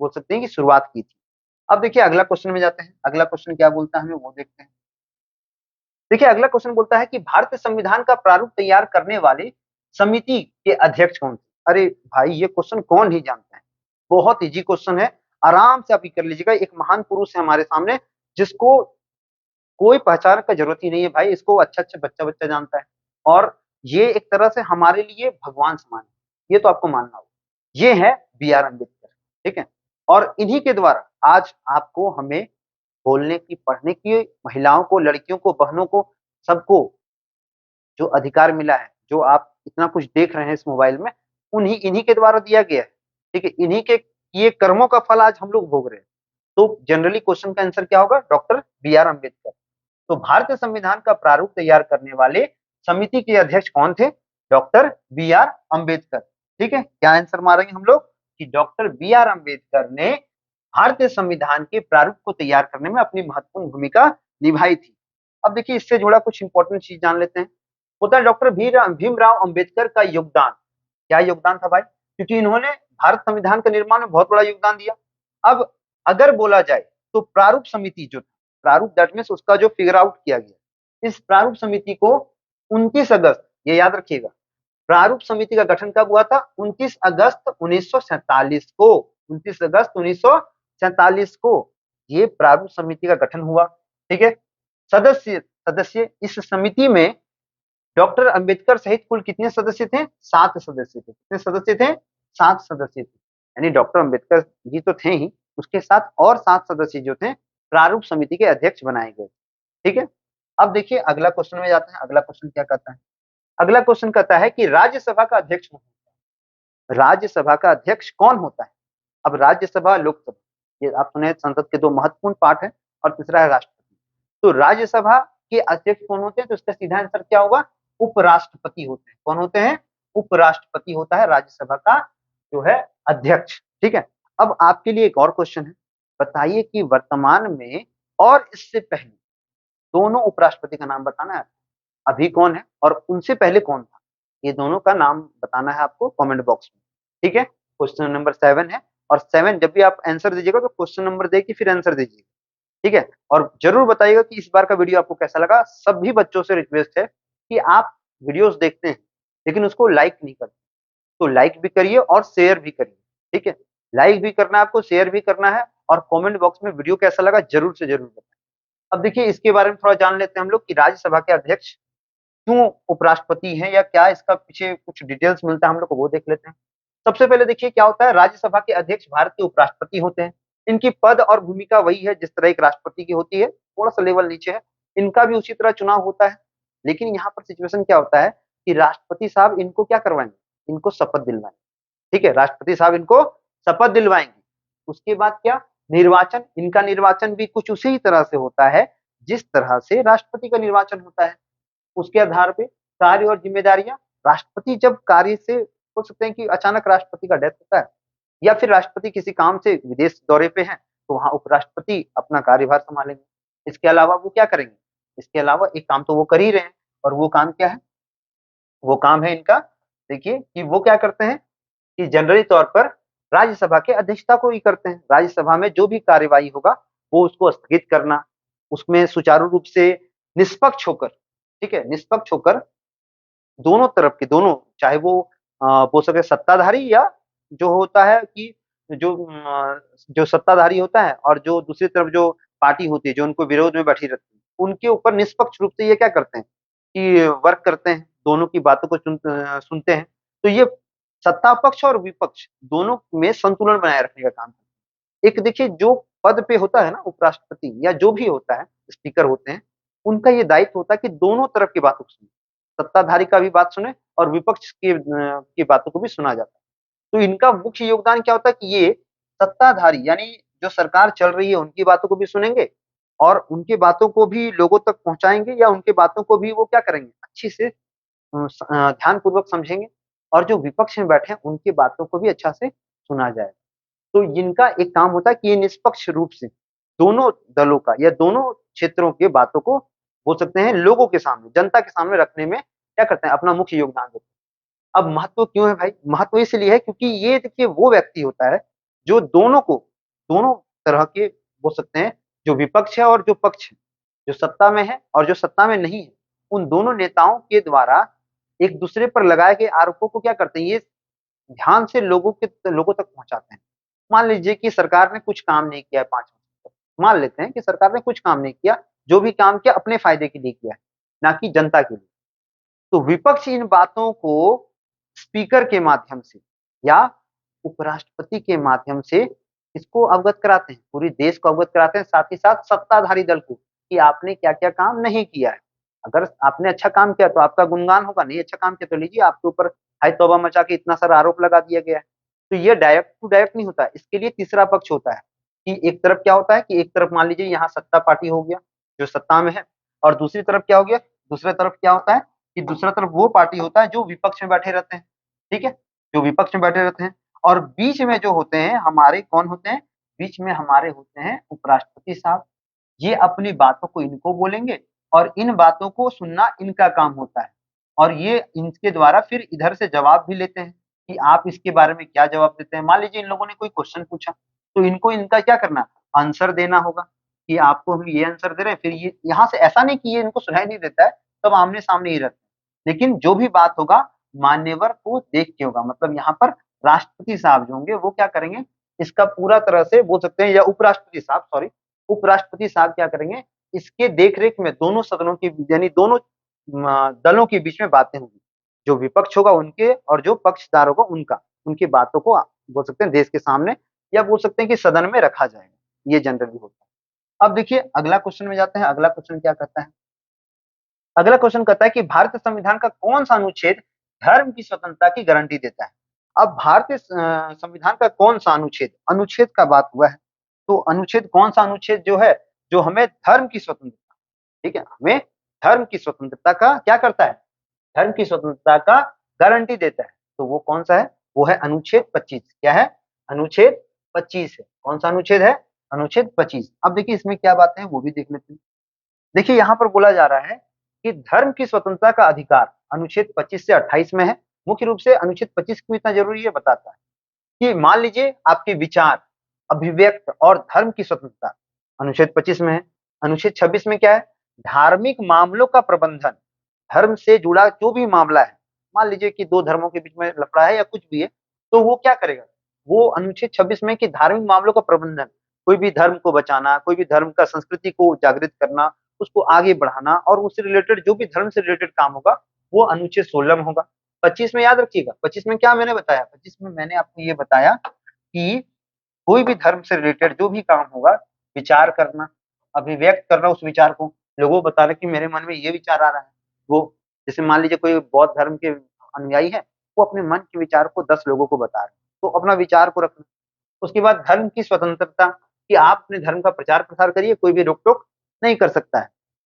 बोल सकते हैं कि शुरुआत की थी। अब देखिए अगला क्वेश्चन में जाते हैं, अगला क्वेश्चन क्या बोलता है हमें वो देखते हैं। देखिए अगला क्वेश्चन बोलता है कि भारतीय संविधान का प्रारूप तैयार करने वाले समिति के अध्यक्ष कौन थे। अरे भाई ये क्वेश्चन कौन नहीं जानता है, बहुत इजी क्वेश्चन है, आराम से आप ये कर लीजिएगा। एक महान पुरुष है हमारे सामने जिसको कोई पहचान का जरूरत ही नहीं है भाई, इसको अच्छा अच्छा बच्चा बच्चा जानता है, और ये एक तरह से हमारे लिए भगवान समान है, ये तो आपको मानना होगा। ये है B.R. अम्बेडकर। ठीक है, और इन्हीं के द्वारा आज आपको हमें बोलने की, पढ़ने की, महिलाओं को, लड़कियों को, बहनों को, सबको जो अधिकार मिला है, जो आप इतना कुछ देख रहे हैं इस मोबाइल में, उन्हीं इन्हीं के द्वारा दिया गया है। ठीक है, इन्हीं के ये कर्मों का फल आज हम लोग भोग रहे हैं। तो जनरली क्वेश्चन का आंसर क्या होगा, डॉक्टर B.R. अम्बेडकर। तो भारतीय संविधान का प्रारूप तैयार करने वाले समिति के अध्यक्ष कौन थे, डॉक्टर B.R. अम्बेडकर। ठीक है, क्या आंसर मारेंगे हम लोग कि डॉक्टर B.R. अम्बेडकर ने भारतीय संविधान के प्रारूप को तैयार करने में अपनी महत्वपूर्ण भूमिका निभाई थी। अब देखिए इससे जुड़ा कुछ इंपॉर्टेंट चीज जान लेते हैं। होता है डॉक्टर भीमराव अम्बेडकर का योगदान। क्या योगदान था भाई, क्योंकि इन्होंने भारत संविधान के निर्माण में बहुत बड़ा योगदान दिया। अब अगर बोला जाए तो प्रारूप समिति जो, प्रारूप दैट मीन्स उसका जो फिगर आउट किया गया, इस प्रारूप समिति को 29 अगस्त, ये याद रखिएगा, प्रारूप समिति का गठन कब हुआ था, 29 अगस्त 1947 को, 29 अगस्त 1947 को ये प्रारूप समिति का गठन हुआ। ठीक है, सदस्य सदस्य इस समिति में डॉक्टर अंबेडकर सहित कुल कितने सदस्य थे, 7 सदस्य थे। कितने सदस्य थे, 7 सदस्य थे। यानी डॉक्टर अंबेडकर जी तो थे ही, उसके साथ और 7 सदस्य जो थे प्रारूप समिति के अध्यक्ष बनाए गए। ठीक है, अब देखिए अगला क्वेश्चन में जाते हैं। अगला क्वेश्चन क्या कहता है, अगला क्वेश्चन कहता है कि राज्यसभा का अध्यक्ष कौन होता है। राज्यसभा का अध्यक्ष कौन होता है। अब राज्यसभा, लोकसभा, ये आप सुने संसद के 2 महत्वपूर्ण पार्ट है, और तीसरा है राष्ट्रपति। तो राज्यसभा के अध्यक्ष कौन होते हैं, तो इसका सीधा आंसर क्या होगा, उपराष्ट्रपति होते हैं। कौन होते हैं, उपराष्ट्रपति होता है राज्यसभा का जो है अध्यक्ष। ठीक है, अब आपके लिए एक और क्वेश्चन है, बताइए कि वर्तमान में और इससे पहले दोनों उपराष्ट्रपति का नाम बताना है। अभी कौन है और उनसे पहले कौन था, ये दोनों का नाम बताना है आपको कमेंट बॉक्स में। ठीक है, क्वेश्चन नंबर 7 है, और 7 जब भी आप आंसर दीजिएगा तो क्वेश्चन नंबर दे के फिर आंसर दीजिएगा। ठीक है, और जरूर बताइएगा कि इस बार का वीडियो आपको कैसा लगा। सभी बच्चों से रिक्वेस्ट है कि आप वीडियोस देखते हैं लेकिन उसको लाइक नहीं करते, तो लाइक भी करिए और शेयर भी करिए, ठीक है। लाइक भी करना है आपको, शेयर भी करना है, और कमेंट बॉक्स में वीडियो कैसा लगा जरूर से जरूर बताएं। अब देखिए इसके बारे में थोड़ा जान लेते हैं हम लोग कि राज्यसभा के अध्यक्ष क्यों उपराष्ट्रपति हैं, या क्या इसका पीछे कुछ डिटेल्स मिलता है हम लोग को, वो देख लेते हैं। सबसे पहले देखिए क्या होता है, राज्यसभा के अध्यक्ष भारत के उपराष्ट्रपति होते हैं। इनकी पद और भूमिका वही है जिस तरह एक राष्ट्रपति की होती है, थोड़ा सा लेवल नीचे है। इनका भी उसी तरह चुनाव होता है। लेकिन यहाँ पर सिचुएशन क्या होता है कि राष्ट्रपति साहब इनको क्या करवाएंगे, इनको शपथ दिलवाएंगे, ठीक है। राष्ट्रपति साहब इनको शपथ दिलवाएंगे। उसके बाद क्या, निर्वाचन, इनका निर्वाचन भी कुछ उसी तरह से होता है जिस तरह से राष्ट्रपति का निर्वाचन होता है। उसके आधार पे कार्य और जिम्मेदारियां, राष्ट्रपति जब कार्य से, हो सकते हैं कि अचानक राष्ट्रपति का डेथ होता है, या फिर राष्ट्रपति किसी काम से विदेश दौरे पे हैं, तो वहां उपराष्ट्रपति अपना कार्यभार संभालेंगे। इसके अलावा वो क्या करेंगे, इसके अलावा एक काम तो वो कर ही रहे हैं, और वो काम क्या है, वो काम है इनका, देखिए कि वो क्या करते हैं कि जनरली तौर पर राज्यसभा के अध्यक्षता को ही करते हैं। राज्यसभा में जो भी कार्यवाही होगा वो उसको स्थगित करना, उसमें सुचारू रूप से निष्पक्ष होकर, ठीक है, निष्पक्ष होकर दोनों तरफ के, दोनों, चाहे वो बोल सके सत्ताधारी, या जो होता है कि जो सत्ताधारी होता है और जो दूसरी तरफ जो पार्टी होती है जो उनको विरोध में बैठी रहती है, उनके ऊपर निष्पक्ष रूप से ये क्या करते हैं कि वर्क करते हैं, दोनों की बातों को सुनते हैं। तो ये सत्ता पक्ष और विपक्ष दोनों में संतुलन बनाए रखने का काम करते हैं। एक देखिए जो पद पे होता है ना उपराष्ट्रपति, या जो भी होता है स्पीकर होते हैं, उनका ये दायित्व होता है कि दोनों तरफ की बातों को सुने, सत्ताधारी का भी बात सुने और विपक्ष की बातों को भी सुना जाता है। तो इनका मुख्य योगदान क्या होता है कि ये सत्ताधारी यानी जो सरकार चल रही है उनकी बातों को भी सुनेंगे, और उनकी बातों को भी लोगों तक पहुंचाएंगे, या उनकी बातों को भी वो क्या करेंगे, अच्छी से ध्यान पूर्वक समझेंगे, और जो विपक्ष में बैठे हैं उनकी बातों को भी अच्छा से सुना जाए। तो इनका एक काम होता है कि ये निष्पक्ष रूप से दोनों दलों का या दोनों क्षेत्रों की बातों को, बोल सकते हैं, लोगों के सामने, जनता के सामने रखने में क्या करते हैं, अपना मुख्य योगदान देते हैं। अब महत्व क्यों है भाई, महत्व इसलिए है क्योंकि ये देखिए वो व्यक्ति होता है जो दोनों को, दोनों तरह के, बोल सकते हैं, जो विपक्ष है और जो पक्ष है, जो सत्ता में है और जो सत्ता में नहीं है, उन दोनों नेताओं के द्वारा एक दूसरे पर लगाए गए आरोपों को क्या करते हैं, ये ध्यान से लोगों तक पहुंचाते हैं। मान लीजिए कि सरकार ने कुछ काम नहीं किया है 5 वर्ष तक, मान लेते हैं कि सरकार ने कुछ काम नहीं किया, जो भी काम किया अपने फायदे के लिए किया है, ना कि जनता के लिए। तो विपक्ष इन बातों को स्पीकर के माध्यम से या उपराष्ट्रपति के माध्यम से इसको अवगत कराते हैं, पूरी देश को अवगत कराते हैं, साथ ही साथ सत्ताधारी दल को कि आपने क्या क्या काम नहीं किया है। अगर आपने अच्छा काम किया तो आपका गुणगान होगा, नहीं अच्छा काम किया तो लीजिए आपके ऊपर हाय तौबा मचा के इतना सारा आरोप लगा दिया गया है। तो ये डायरेक्ट टू डायरेक्ट नहीं होता, इसके लिए तीसरा पक्ष होता है कि एक तरफ क्या होता है कि एक तरफ मान लीजिए यहाँ सत्ता पार्टी हो गया जो सत्ता में है, और दूसरी तरफ क्या हो गया, दूसरी तरफ क्या होता है कि दूसरा तरफ वो पार्टी होता है जो विपक्ष में बैठे रहते हैं, ठीक है, जो विपक्ष में बैठे रहते हैं। और बीच में जो होते हैं हमारे, कौन होते हैं, बीच में हमारे होते हैं उपराष्ट्रपति साहब। ये अपनी बातों को इनको बोलेंगे और इन बातों को सुनना इनका काम होता है, और ये इनके द्वारा फिर इधर से जवाब भी लेते हैं कि आप इसके बारे में क्या जवाब देते हैं। मान लीजिए इन लोगों ने कोई क्वेश्चन पूछा तो इनको इनका क्या करना, आंसर देना होगा कि आपको हम ये आंसर दे रहे हैं। फिर ये यहाँ से ऐसा नहीं कि ये इनको सुनाई नहीं देता है, सब आमने सामने ही रहते हैं, लेकिन जो भी बात होगा मान्यवर को देख के होगा। मतलब यहाँ पर राष्ट्रपति साहब जो होंगे वो क्या करेंगे, इसका पूरा तरह से बोल सकते हैं, या उपराष्ट्रपति साहब, सॉरी, उपराष्ट्रपति साहब क्या करेंगे, इसके देखरेख में दोनों सदनों की यानी दोनों दलों के बीच में बातें होंगी, जो विपक्ष होगा उनके और जो पक्षदार होगा उनका, उनकी बातों को बोल सकते हैं देश के सामने, या बोल सकते हैं कि सदन में रखा जाएगा। ये जनरली होता है। अब देखिए अगला क्वेश्चन में जाते हैं। अगला क्वेश्चन क्या कहता है, अगला क्वेश्चन कहता है कि भारतीय संविधान का कौन सा अनुच्छेद धर्म की स्वतंत्रता की गारंटी देता है। अब भारतीय संविधान का कौन सा अनुच्छेद, अनुच्छेद का बात हुआ है, तो अनुच्छेद कौन सा अनुच्छेद जो है जो हमें धर्म की स्वतंत्रता, ठीक है, हमें धर्म की स्वतंत्रता का क्या करता है, धर्म की स्वतंत्रता का गारंटी देता है। तो वो कौन सा है, वो है अनुच्छेद 25। क्या है, अनुच्छेद 25 है। कौन सा अनुच्छेद है, अनुच्छेद 25। अब देखिए इसमें क्या बातें हैं वो भी देख लेते हैं। देखिए यहाँ पर बोला जा रहा है कि धर्म की स्वतंत्रता का अधिकार अनुच्छेद 25 से 28 में है। मुख्य रूप से अनुच्छेद 25 क्यों इतना जरूरी है बताता है कि मान लीजिए आपके विचार, अभिव्यक्त और धर्म की स्वतंत्रता अनुच्छेद 25 में है। अनुच्छेद 26 में क्या है, धार्मिक मामलों का प्रबंधन, धर्म से जुड़ा जो भी मामला है मान लीजिए कि दो धर्मों के बीच में लफड़ा है या कुछ भी है, तो वो क्या करेगा, वो अनुच्छेद 26 में कि धार्मिक मामलों का प्रबंधन, कोई भी धर्म को बचाना, कोई भी धर्म का संस्कृति को जागृत करना, उसको आगे बढ़ाना और उससे रिलेटेड जो भी धर्म से रिलेटेड काम होगा वो अनुच्छेद 16 में होगा। 25 में याद रखिएगा, 25 में क्या मैंने बताया, 25 में मैंने आपको ये बताया कि कोई भी धर्म से रिलेटेड जो भी काम होगा, विचार करना, अभिव्यक्त करना उस विचार को, लोगों को बताना कि मेरे मन में ये विचार आ रहा है। वो जैसे मान लीजिए कोई बौद्ध धर्म के अनुयायी है, वो अपने मन के विचार को 10 लोगों को बता रहे हैं, तो अपना विचार को रखना। उसके बाद धर्म की स्वतंत्रता कि आप अपने धर्म का प्रचार प्रसार करिए, कोई भी रोक टोक नहीं कर सकता है।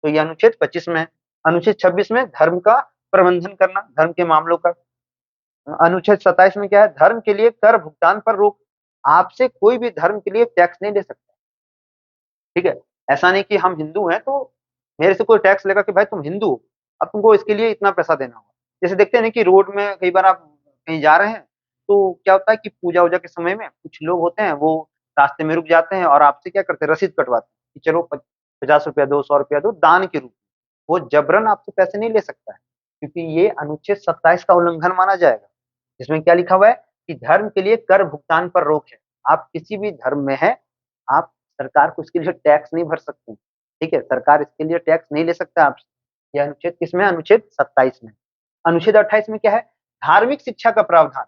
तो ये अनुच्छेद 25 में है। अनुच्छेद 26 में धर्म का प्रबंधन करना, धर्म के मामलों का। अनुच्छेद 27 में क्या है, धर्म के लिए कर भुगतान पर रोक, आपसे कोई भी धर्म के लिए टैक्स नहीं ले सकता। ठीक है, ऐसा नहीं कि हम हिंदू हैं तो मेरे से कोई टैक्स लेगा कि भाई तुम हिंदू हो, अब तुमको इसके लिए इतना पैसा देना होगा। जैसे देखते हैं ना कि रोड में कई बार आप कहीं जा रहे हैं, तो क्या होता है कि पूजा वूजा के समय में कुछ लोग होते हैं वो रास्ते में रुक जाते हैं और आपसे क्या करते हैं, रसीद कटवाते हैं कि चलो 50 रुपया दो, 100 रुपया दो दान के रूप में। वो जबरन आपसे पैसे नहीं ले सकता है, क्योंकि ये अनुच्छेद 27 का उल्लंघन माना जाएगा। इसमें क्या लिखा हुआ है कि धर्म के लिए कर भुगतान पर रोक है। आप किसी भी धर्म में है, आप सरकार को इसके लिए टैक्स नहीं भर सकते। ठीक है, सरकार इसके लिए टैक्स नहीं ले सकता आपसे। यह अनुच्छेद किसमें, अनुच्छेद 27 में। अनुच्छेद 28 में क्या है, धार्मिक शिक्षा का प्रावधान।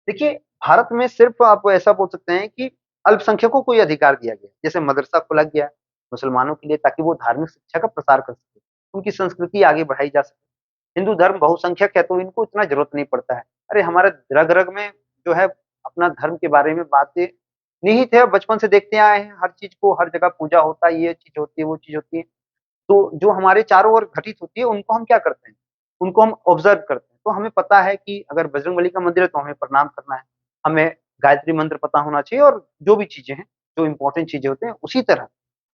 देखिए, भारत में सिर्फ आप ऐसा बोल सकते हैं कि अल्पसंख्यकों को यह अधिकार दिया गया, जैसे मदरसा खोला गया मुसलमानों के लिए ताकि वो धार्मिक शिक्षा का प्रसार कर सके, उनकी संस्कृति आगे बढ़ाई जा सके। हिंदू धर्म बहुसंख्यक है तो इनको इतना जरूरत नहीं पड़ता है। अरे हमारे रग रग में जो है अपना धर्म के बारे में बातें निहित है, बचपन से देखते आए हैं, हर चीज को हर जगह पूजा होता है, ये चीज होती है वो चीज होती है। तो जो हमारे चारों ओर घटित होती है उनको हम क्या करते हैं, उनको हम ऑब्जर्व करते हैं। तो हमें पता है कि अगर बजरंगबली का मंदिर है तो हमें प्रणाम करना है, हमें गायत्री मंत्र पता होना चाहिए और जो भी चीजें हैं, जो इंपॉर्टेंट चीजें होते हैं। उसी तरह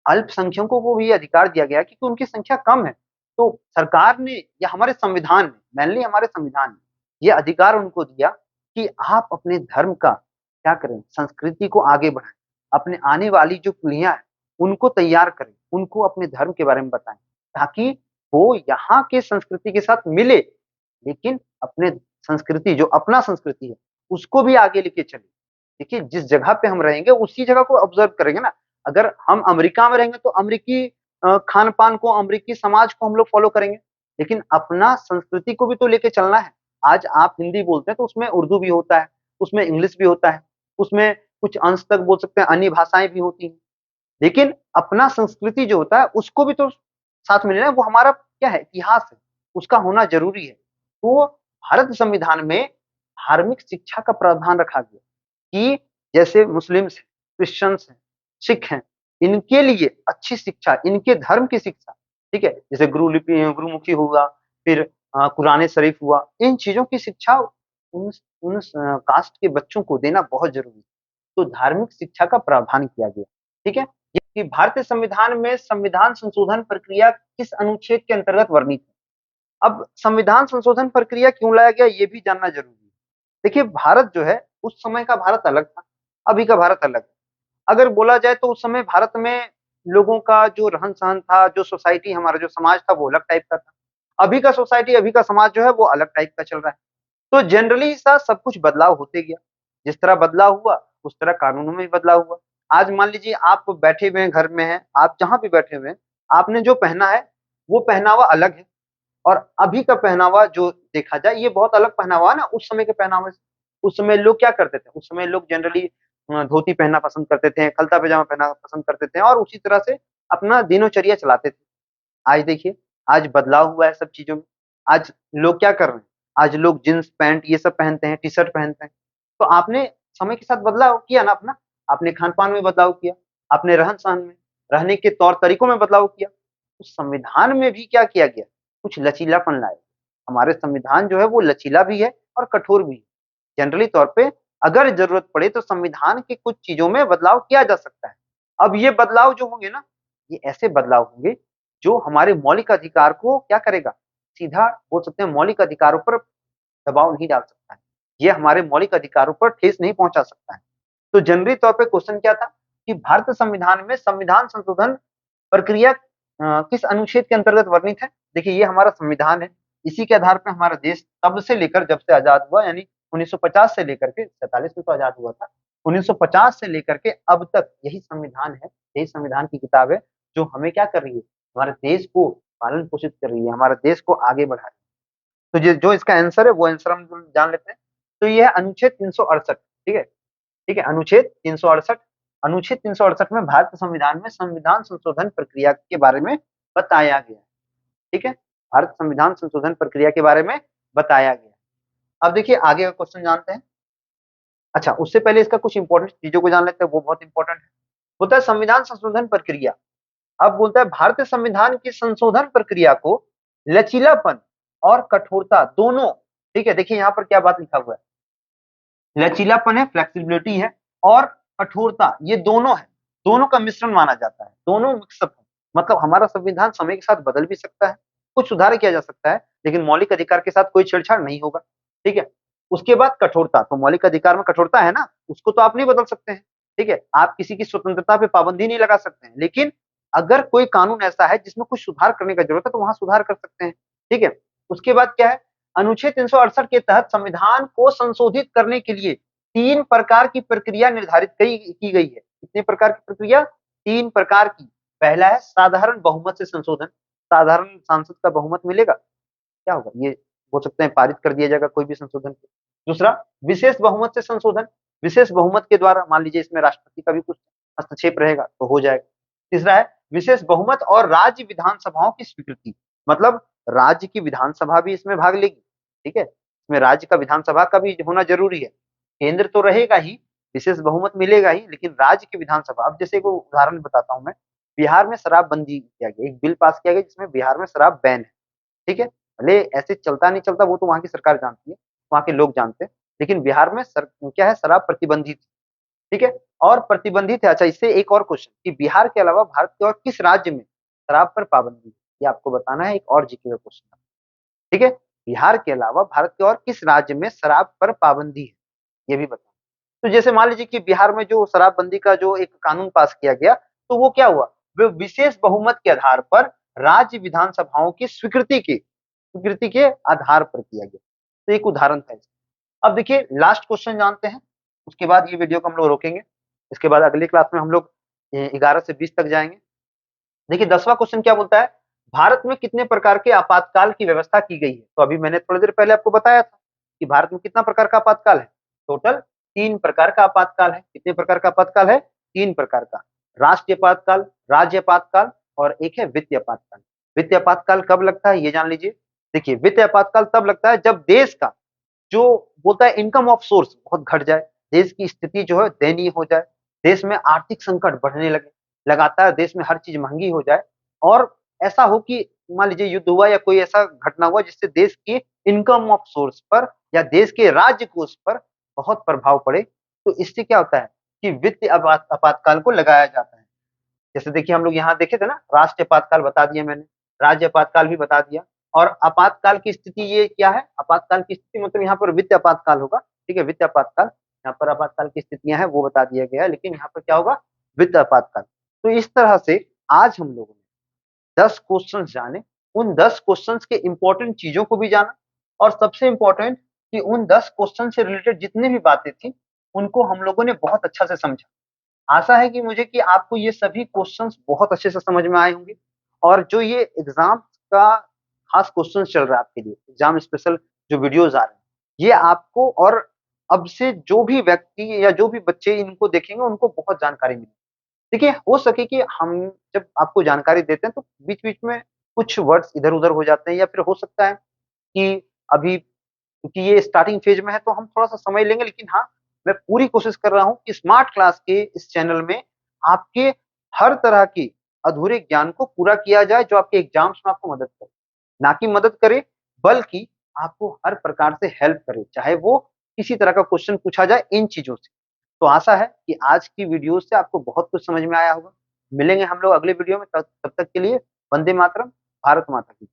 अल्पसंख्यकों को भी ये अधिकार दिया गया है क्योंकि उनकी संख्या कम है। तो सरकार ने या हमारे संविधान ने, मेनली हमारे संविधान ने ये अधिकार उनको दिया कि आप अपने धर्म का क्या करें, संस्कृति को आगे बढ़ाएं, अपने आने वाली जो पीढ़ियां हैं उनको तैयार करें, उनको अपने धर्म के बारे में बताएं, ताकि वो यहाँ के संस्कृति के साथ मिले, लेकिन अपने संस्कृति जो अपना संस्कृति है उसको भी आगे लेके चले। देखिए, जिस जगह पे हम रहेंगे उसी जगह को ऑब्जर्व करेंगे ना। अगर हम अमेरिका में रहेंगे तो अमेरिकी खान पान को, अमेरिकी समाज को हम लोग फॉलो करेंगे, लेकिन अपना संस्कृति को भी तो लेके चलना है। आज आप हिंदी बोलते हैं तो उसमें उर्दू भी होता है, उसमें इंग्लिश भी होता है, उसमें कुछ अंश तक बोल सकते हैं अन्य भाषाएं भी होती हैं, लेकिन अपना संस्कृति जो होता है उसको भी तो साथ में लेना है। वो हमारा क्या है, इतिहास है, उसका होना जरूरी है। तो भारत संविधान में धार्मिक शिक्षा का प्रावधान रखा गया कि जैसे मुस्लिम्स हैं, क्रिश्चियंस हैं, सिख हैं, इनके लिए अच्छी शिक्षा, इनके धर्म की शिक्षा, ठीक है, जैसे गुरुमुखी हुआ, फिर कुरान शरीफ हुआ, इन चीजों की शिक्षा उन उन कास्ट के बच्चों को देना बहुत जरूरी है। तो धार्मिक शिक्षा का प्रावधान किया गया। ठीक है, ये कि भारतीय संविधान में संविधान संशोधन प्रक्रिया किस अनुच्छेद के अंतर्गत वर्णित है। अब संविधान संशोधन प्रक्रिया क्यों लाया गया ये भी जानना जरूरी है। देखिए, भारत जो है उस समय का भारत अलग था, अभी का भारत अलग है। अगर बोला जाए तो उस समय भारत में लोगों का जो रहन-सहन था, जो सोसाइटी, हमारा जो समाज था वो अलग टाइप का था। अभी का सोसाइटी, अभी का समाज जो है वो अलग टाइप का चल रहा है। तो जनरली सा सब कुछ बदलाव होते गया। जिस तरह बदलाव हुआ उस तरह कानूनों में भी बदलाव हुआ। आज मान लीजिए आप बैठे हुए हैं, घर में हैं, आप जहाँ भी बैठे हुए हैं, आपने जो पहना है वो पहनावा अलग है और अभी का पहनावा जो देखा जाए ये बहुत अलग पहनावा है ना उस समय के पहनावे से। उस समय लोग क्या करते थे, उस समय लोग जनरली धोती पहनना पसंद करते थे, खलता पैजामा पहनना पसंद करते थे और उसी तरह से अपना दिनोचर्या चलाते थे। आज देखिए, आज बदलाव हुआ है सब चीज़ों में। आज लोग क्या कर रहे हैं, आज लोग जीन्स पैंट ये सब पहनते हैं, टी-शर्ट पहनते हैं। तो आपने समय के साथ बदलाव किया ना अपना, आपने खान-पान में बदलाव किया, आपने रहन-सहन में, रहने के तौर-तरीकों में बदलाव किया। तो संविधान में भी क्या किया गया, कुछ लचीलापन लाया। हमारे संविधान जो है वो लचीला भी है और कठोर भी है। जनरली तौर पे अगर ज़रूरत पड़े तो संविधान के कुछ चीज़ों में बदलाव किया जा सकता है। अब ये बदलाव जो होंगे ना, ये ऐसे बदलाव होंगे जो हमारे मौलिक अधिकार को क्या करेगा, सीधा बोल सकते हैं मौलिक अधिकारों पर दबाव नहीं डाल सकता है। ये हमारे मौलिक अधिकारों पर ठेस नहीं पहुँचा सकता है। तो जनरली तौर पे क्वेश्चन क्या था कि भारतीय संविधान में संविधान संशोधन प्रक्रिया किस अनुच्छेद के अंतर्गत वर्णित है? देखिए, ये हमारा संविधान है। इसी के आधार पे हमारा देश तब से लेकर जब से आजाद हुआ, यानी 1950 से लेकर के 47 में तो आजाद हुआ था, 1950 से लेकर के अब तक यही संविधान है, यही संविधान की किताब है जो हमें क्या कर रही है, हमारे देश को पालन पोषित कर रही है, हमारे देश को आगे बढ़ा रही है। तो जो इसका आंसर है वो आंसर हम जान लेते हैं। तो ये है अनुच्छेद 368। ठीक है, ठीक है, अनुच्छेद 368। अनुच्छेद 368 में भारत संविधान में संविधान संशोधन प्रक्रिया के बारे में बताया गया है। ठीक है, भारत संविधान संशोधन प्रक्रिया के बारे में बताया गया है। अब देखिए आगे का क्वेश्चन जानते हैं। अच्छा, उससे पहले इसका कुछ इंपॉर्टेंट चीजों को जान लेते हैं, वो बहुत इंपॉर्टेंट है। होता है संविधान संशोधन प्रक्रिया। अब बोलता है भारतीय संविधान की संशोधन प्रक्रिया को लचीलापन और कठोरता दोनों, ठीक है, देखिए यहाँ पर क्या बात लिखा हुआ है, लचीलापन है, फ्लेक्सिबिलिटी है, और कठोरता, ये दोनों है, दोनों का मिश्रण माना जाता है, दोनों मिक्सअप है। मतलब हमारा संविधान समय के साथ बदल भी सकता है, कुछ सुधार किया जा सकता है, लेकिन मौलिक अधिकार के साथ कोई छेड़छाड़ नहीं होगा। ठीक है, उसके बाद कठोरता, तो मौलिक अधिकार में कठोरता है ना, उसको तो आप नहीं बदल सकते हैं। ठीक है, आप किसी की स्वतंत्रता पे पाबंदी नहीं लगा सकते हैं, लेकिन अगर कोई कानून ऐसा है जिसमें कुछ सुधार करने का जरूरत है तो वहां सुधार कर सकते हैं। ठीक है, उसके बाद क्या है, अनुच्छेद 368 के तहत संविधान को संशोधित करने के लिए 3 प्रकार की प्रक्रिया निर्धारित की गई है। कितने प्रकार की प्रक्रिया? 3 प्रकार की। पहला है साधारण बहुमत से संशोधन, साधारण सांसद का बहुमत मिलेगा, क्या होगा, ये हो सकता है पारित कर दिया जाएगा कोई भी संशोधन। दूसरा, विशेष बहुमत से संशोधन, विशेष बहुमत के द्वारा, मान लीजिए इसमें राष्ट्रपति का भी कुछ हस्तक्षेप रहेगा तो हो जाएगा। तीसरा है विशेष बहुमत और राज्य विधानसभाओं की स्वीकृति, मतलब राज्य की विधानसभा भी इसमें भाग लेगी। ठीक है, इसमें राज्य का विधानसभा का भी होना जरूरी है। केंद्र तो रहेगा ही, विशेष बहुमत मिलेगा ही, लेकिन राज्य की विधानसभा, अब जैसे को उदाहरण बताता हूं मैं, बिहार में शराबबंदी किया गया, एक बिल पास किया गया जिसमें बिहार में शराब बैन है। ठीक है, भले ऐसे चलता नहीं चलता वो तो वहां की सरकार जानती है, वहां के लोग जानते हैं, लेकिन बिहार में क्या है, शराब प्रतिबंधित। ठीक है, और प्रतिबंधित है। अच्छा, इससे एक और क्वेश्चन कि बिहार के अलावा भारत के और किस राज्य में शराब पर पाबंदी है, ये आपको बताना है, एक और जीके का क्वेश्चन। ठीक है, बिहार के अलावा भारत के और किस राज्य में शराब पर पाबंदी है, ये भी बताना। तो जैसे मान लीजिए कि बिहार में जो शराबबंदी का जो एक कानून पास किया गया, तो वो क्या हुआ, वो विशेष बहुमत के आधार पर राज्य विधानसभाओं की स्वीकृति के आधार पर किया गया। तो एक उदाहरण था इसका। अब देखिए लास्ट क्वेश्चन जानते हैं, उसके बाद ये वीडियो को हम लोग रोकेंगे। इसके बाद अगली क्लास में हम लोग 11 से 20 तक जाएंगे। देखिए 10वां क्वेश्चन क्या बोलता है, भारत में कितने प्रकार के आपातकाल की व्यवस्था की गई है। तो अभी मैंने थोड़ी देर पहले आपको बताया था कि भारत में कितना प्रकार का आपातकाल है, टोटल 3 प्रकार का आपातकाल है। कितने प्रकार का आपातकाल है? 3 प्रकार का, राष्ट्रीय आपातकाल, राज्य आपातकाल और एक है वित्तीय आपातकाल। वित्तीय आपातकाल कब लगता है ये जान लीजिए। देखिए वित्तीय आपातकाल तब लगता है जब देश का जो बोलता है इनकम ऑफ सोर्स बहुत घट जाए, देश की स्थिति जो है दयनीय हो जाए, देश में आर्थिक संकट बढ़ने लगे, लगातार देश में हर चीज महंगी हो जाए, और ऐसा हो कि मान लीजिए युद्ध हुआ या कोई ऐसा घटना हुआ जिससे देश के इनकम ऑफ सोर्स पर या देश के राज्य कोष पर बहुत प्रभाव पड़े, तो इससे क्या होता है कि वित्तीय आपातकाल को लगाया जाता है। जैसे देखिए हम लोग यहाँ देखे थे ना, राष्ट्रीय आपातकाल बता दिया मैंने, राज्य आपातकाल भी बता दिया, और आपातकाल की स्थिति ये क्या है, आपातकाल की स्थिति मतलब यहाँ पर वित्तीय आपातकाल होगा। ठीक है, वित्तीय आपातकाल, यहाँ पर आपातकाल की स्थितियां हैं वो बता दिया गया है, लेकिन यहाँ पर क्या होगा, वित्तीय आपातकाल। तो इस तरह से आज हम लोगों ने 10 क्वेश्चन जाने, उन 10 क्वेश्चन के इंपॉर्टेंट चीजों को भी जाना, और सबसे इंपॉर्टेंट कि उन 10 क्वेश्चन से रिलेटेड जितनी भी बातें थी उनको हम लोगों ने बहुत अच्छा से समझा। आशा है कि मुझे कि आपको ये सभी क्वेश्चंस बहुत अच्छे से समझ में आए होंगे, और जो ये एग्जाम का खास क्वेश्चन चल रहा है आपके लिए, एग्जाम स्पेशल जो वीडियोस आ रहे हैं, ये आपको और अब से जो भी व्यक्ति या जो भी बच्चे इनको देखेंगे उनको बहुत जानकारी मिलेगी। देखिए हो सके कि हम जब आपको जानकारी देते हैं तो बीच बीच में कुछ वर्ड्स इधर उधर हो जाते हैं, या फिर हो सकता है कि अभी क्योंकि ये स्टार्टिंग फेज में है तो हम थोड़ा सा समय लेंगे, लेकिन हाँ मैं पूरी कोशिश कर रहा हूँ कि स्मार्ट क्लास के इस चैनल में आपके हर तरह के अधूरे ज्ञान को पूरा किया जाए जो आपके एग्जाम्स में आपको मदद करे, ना कि मदद करे बल्कि आपको हर प्रकार से हेल्प करे, चाहे वो किसी तरह का क्वेश्चन पूछा जाए इन चीजों से। तो आशा है कि आज की वीडियो से आपको बहुत कुछ समझ में आया होगा। मिलेंगे हम लोग अगले वीडियो में, तब तक के लिए वंदे मातरम, भारत माता की।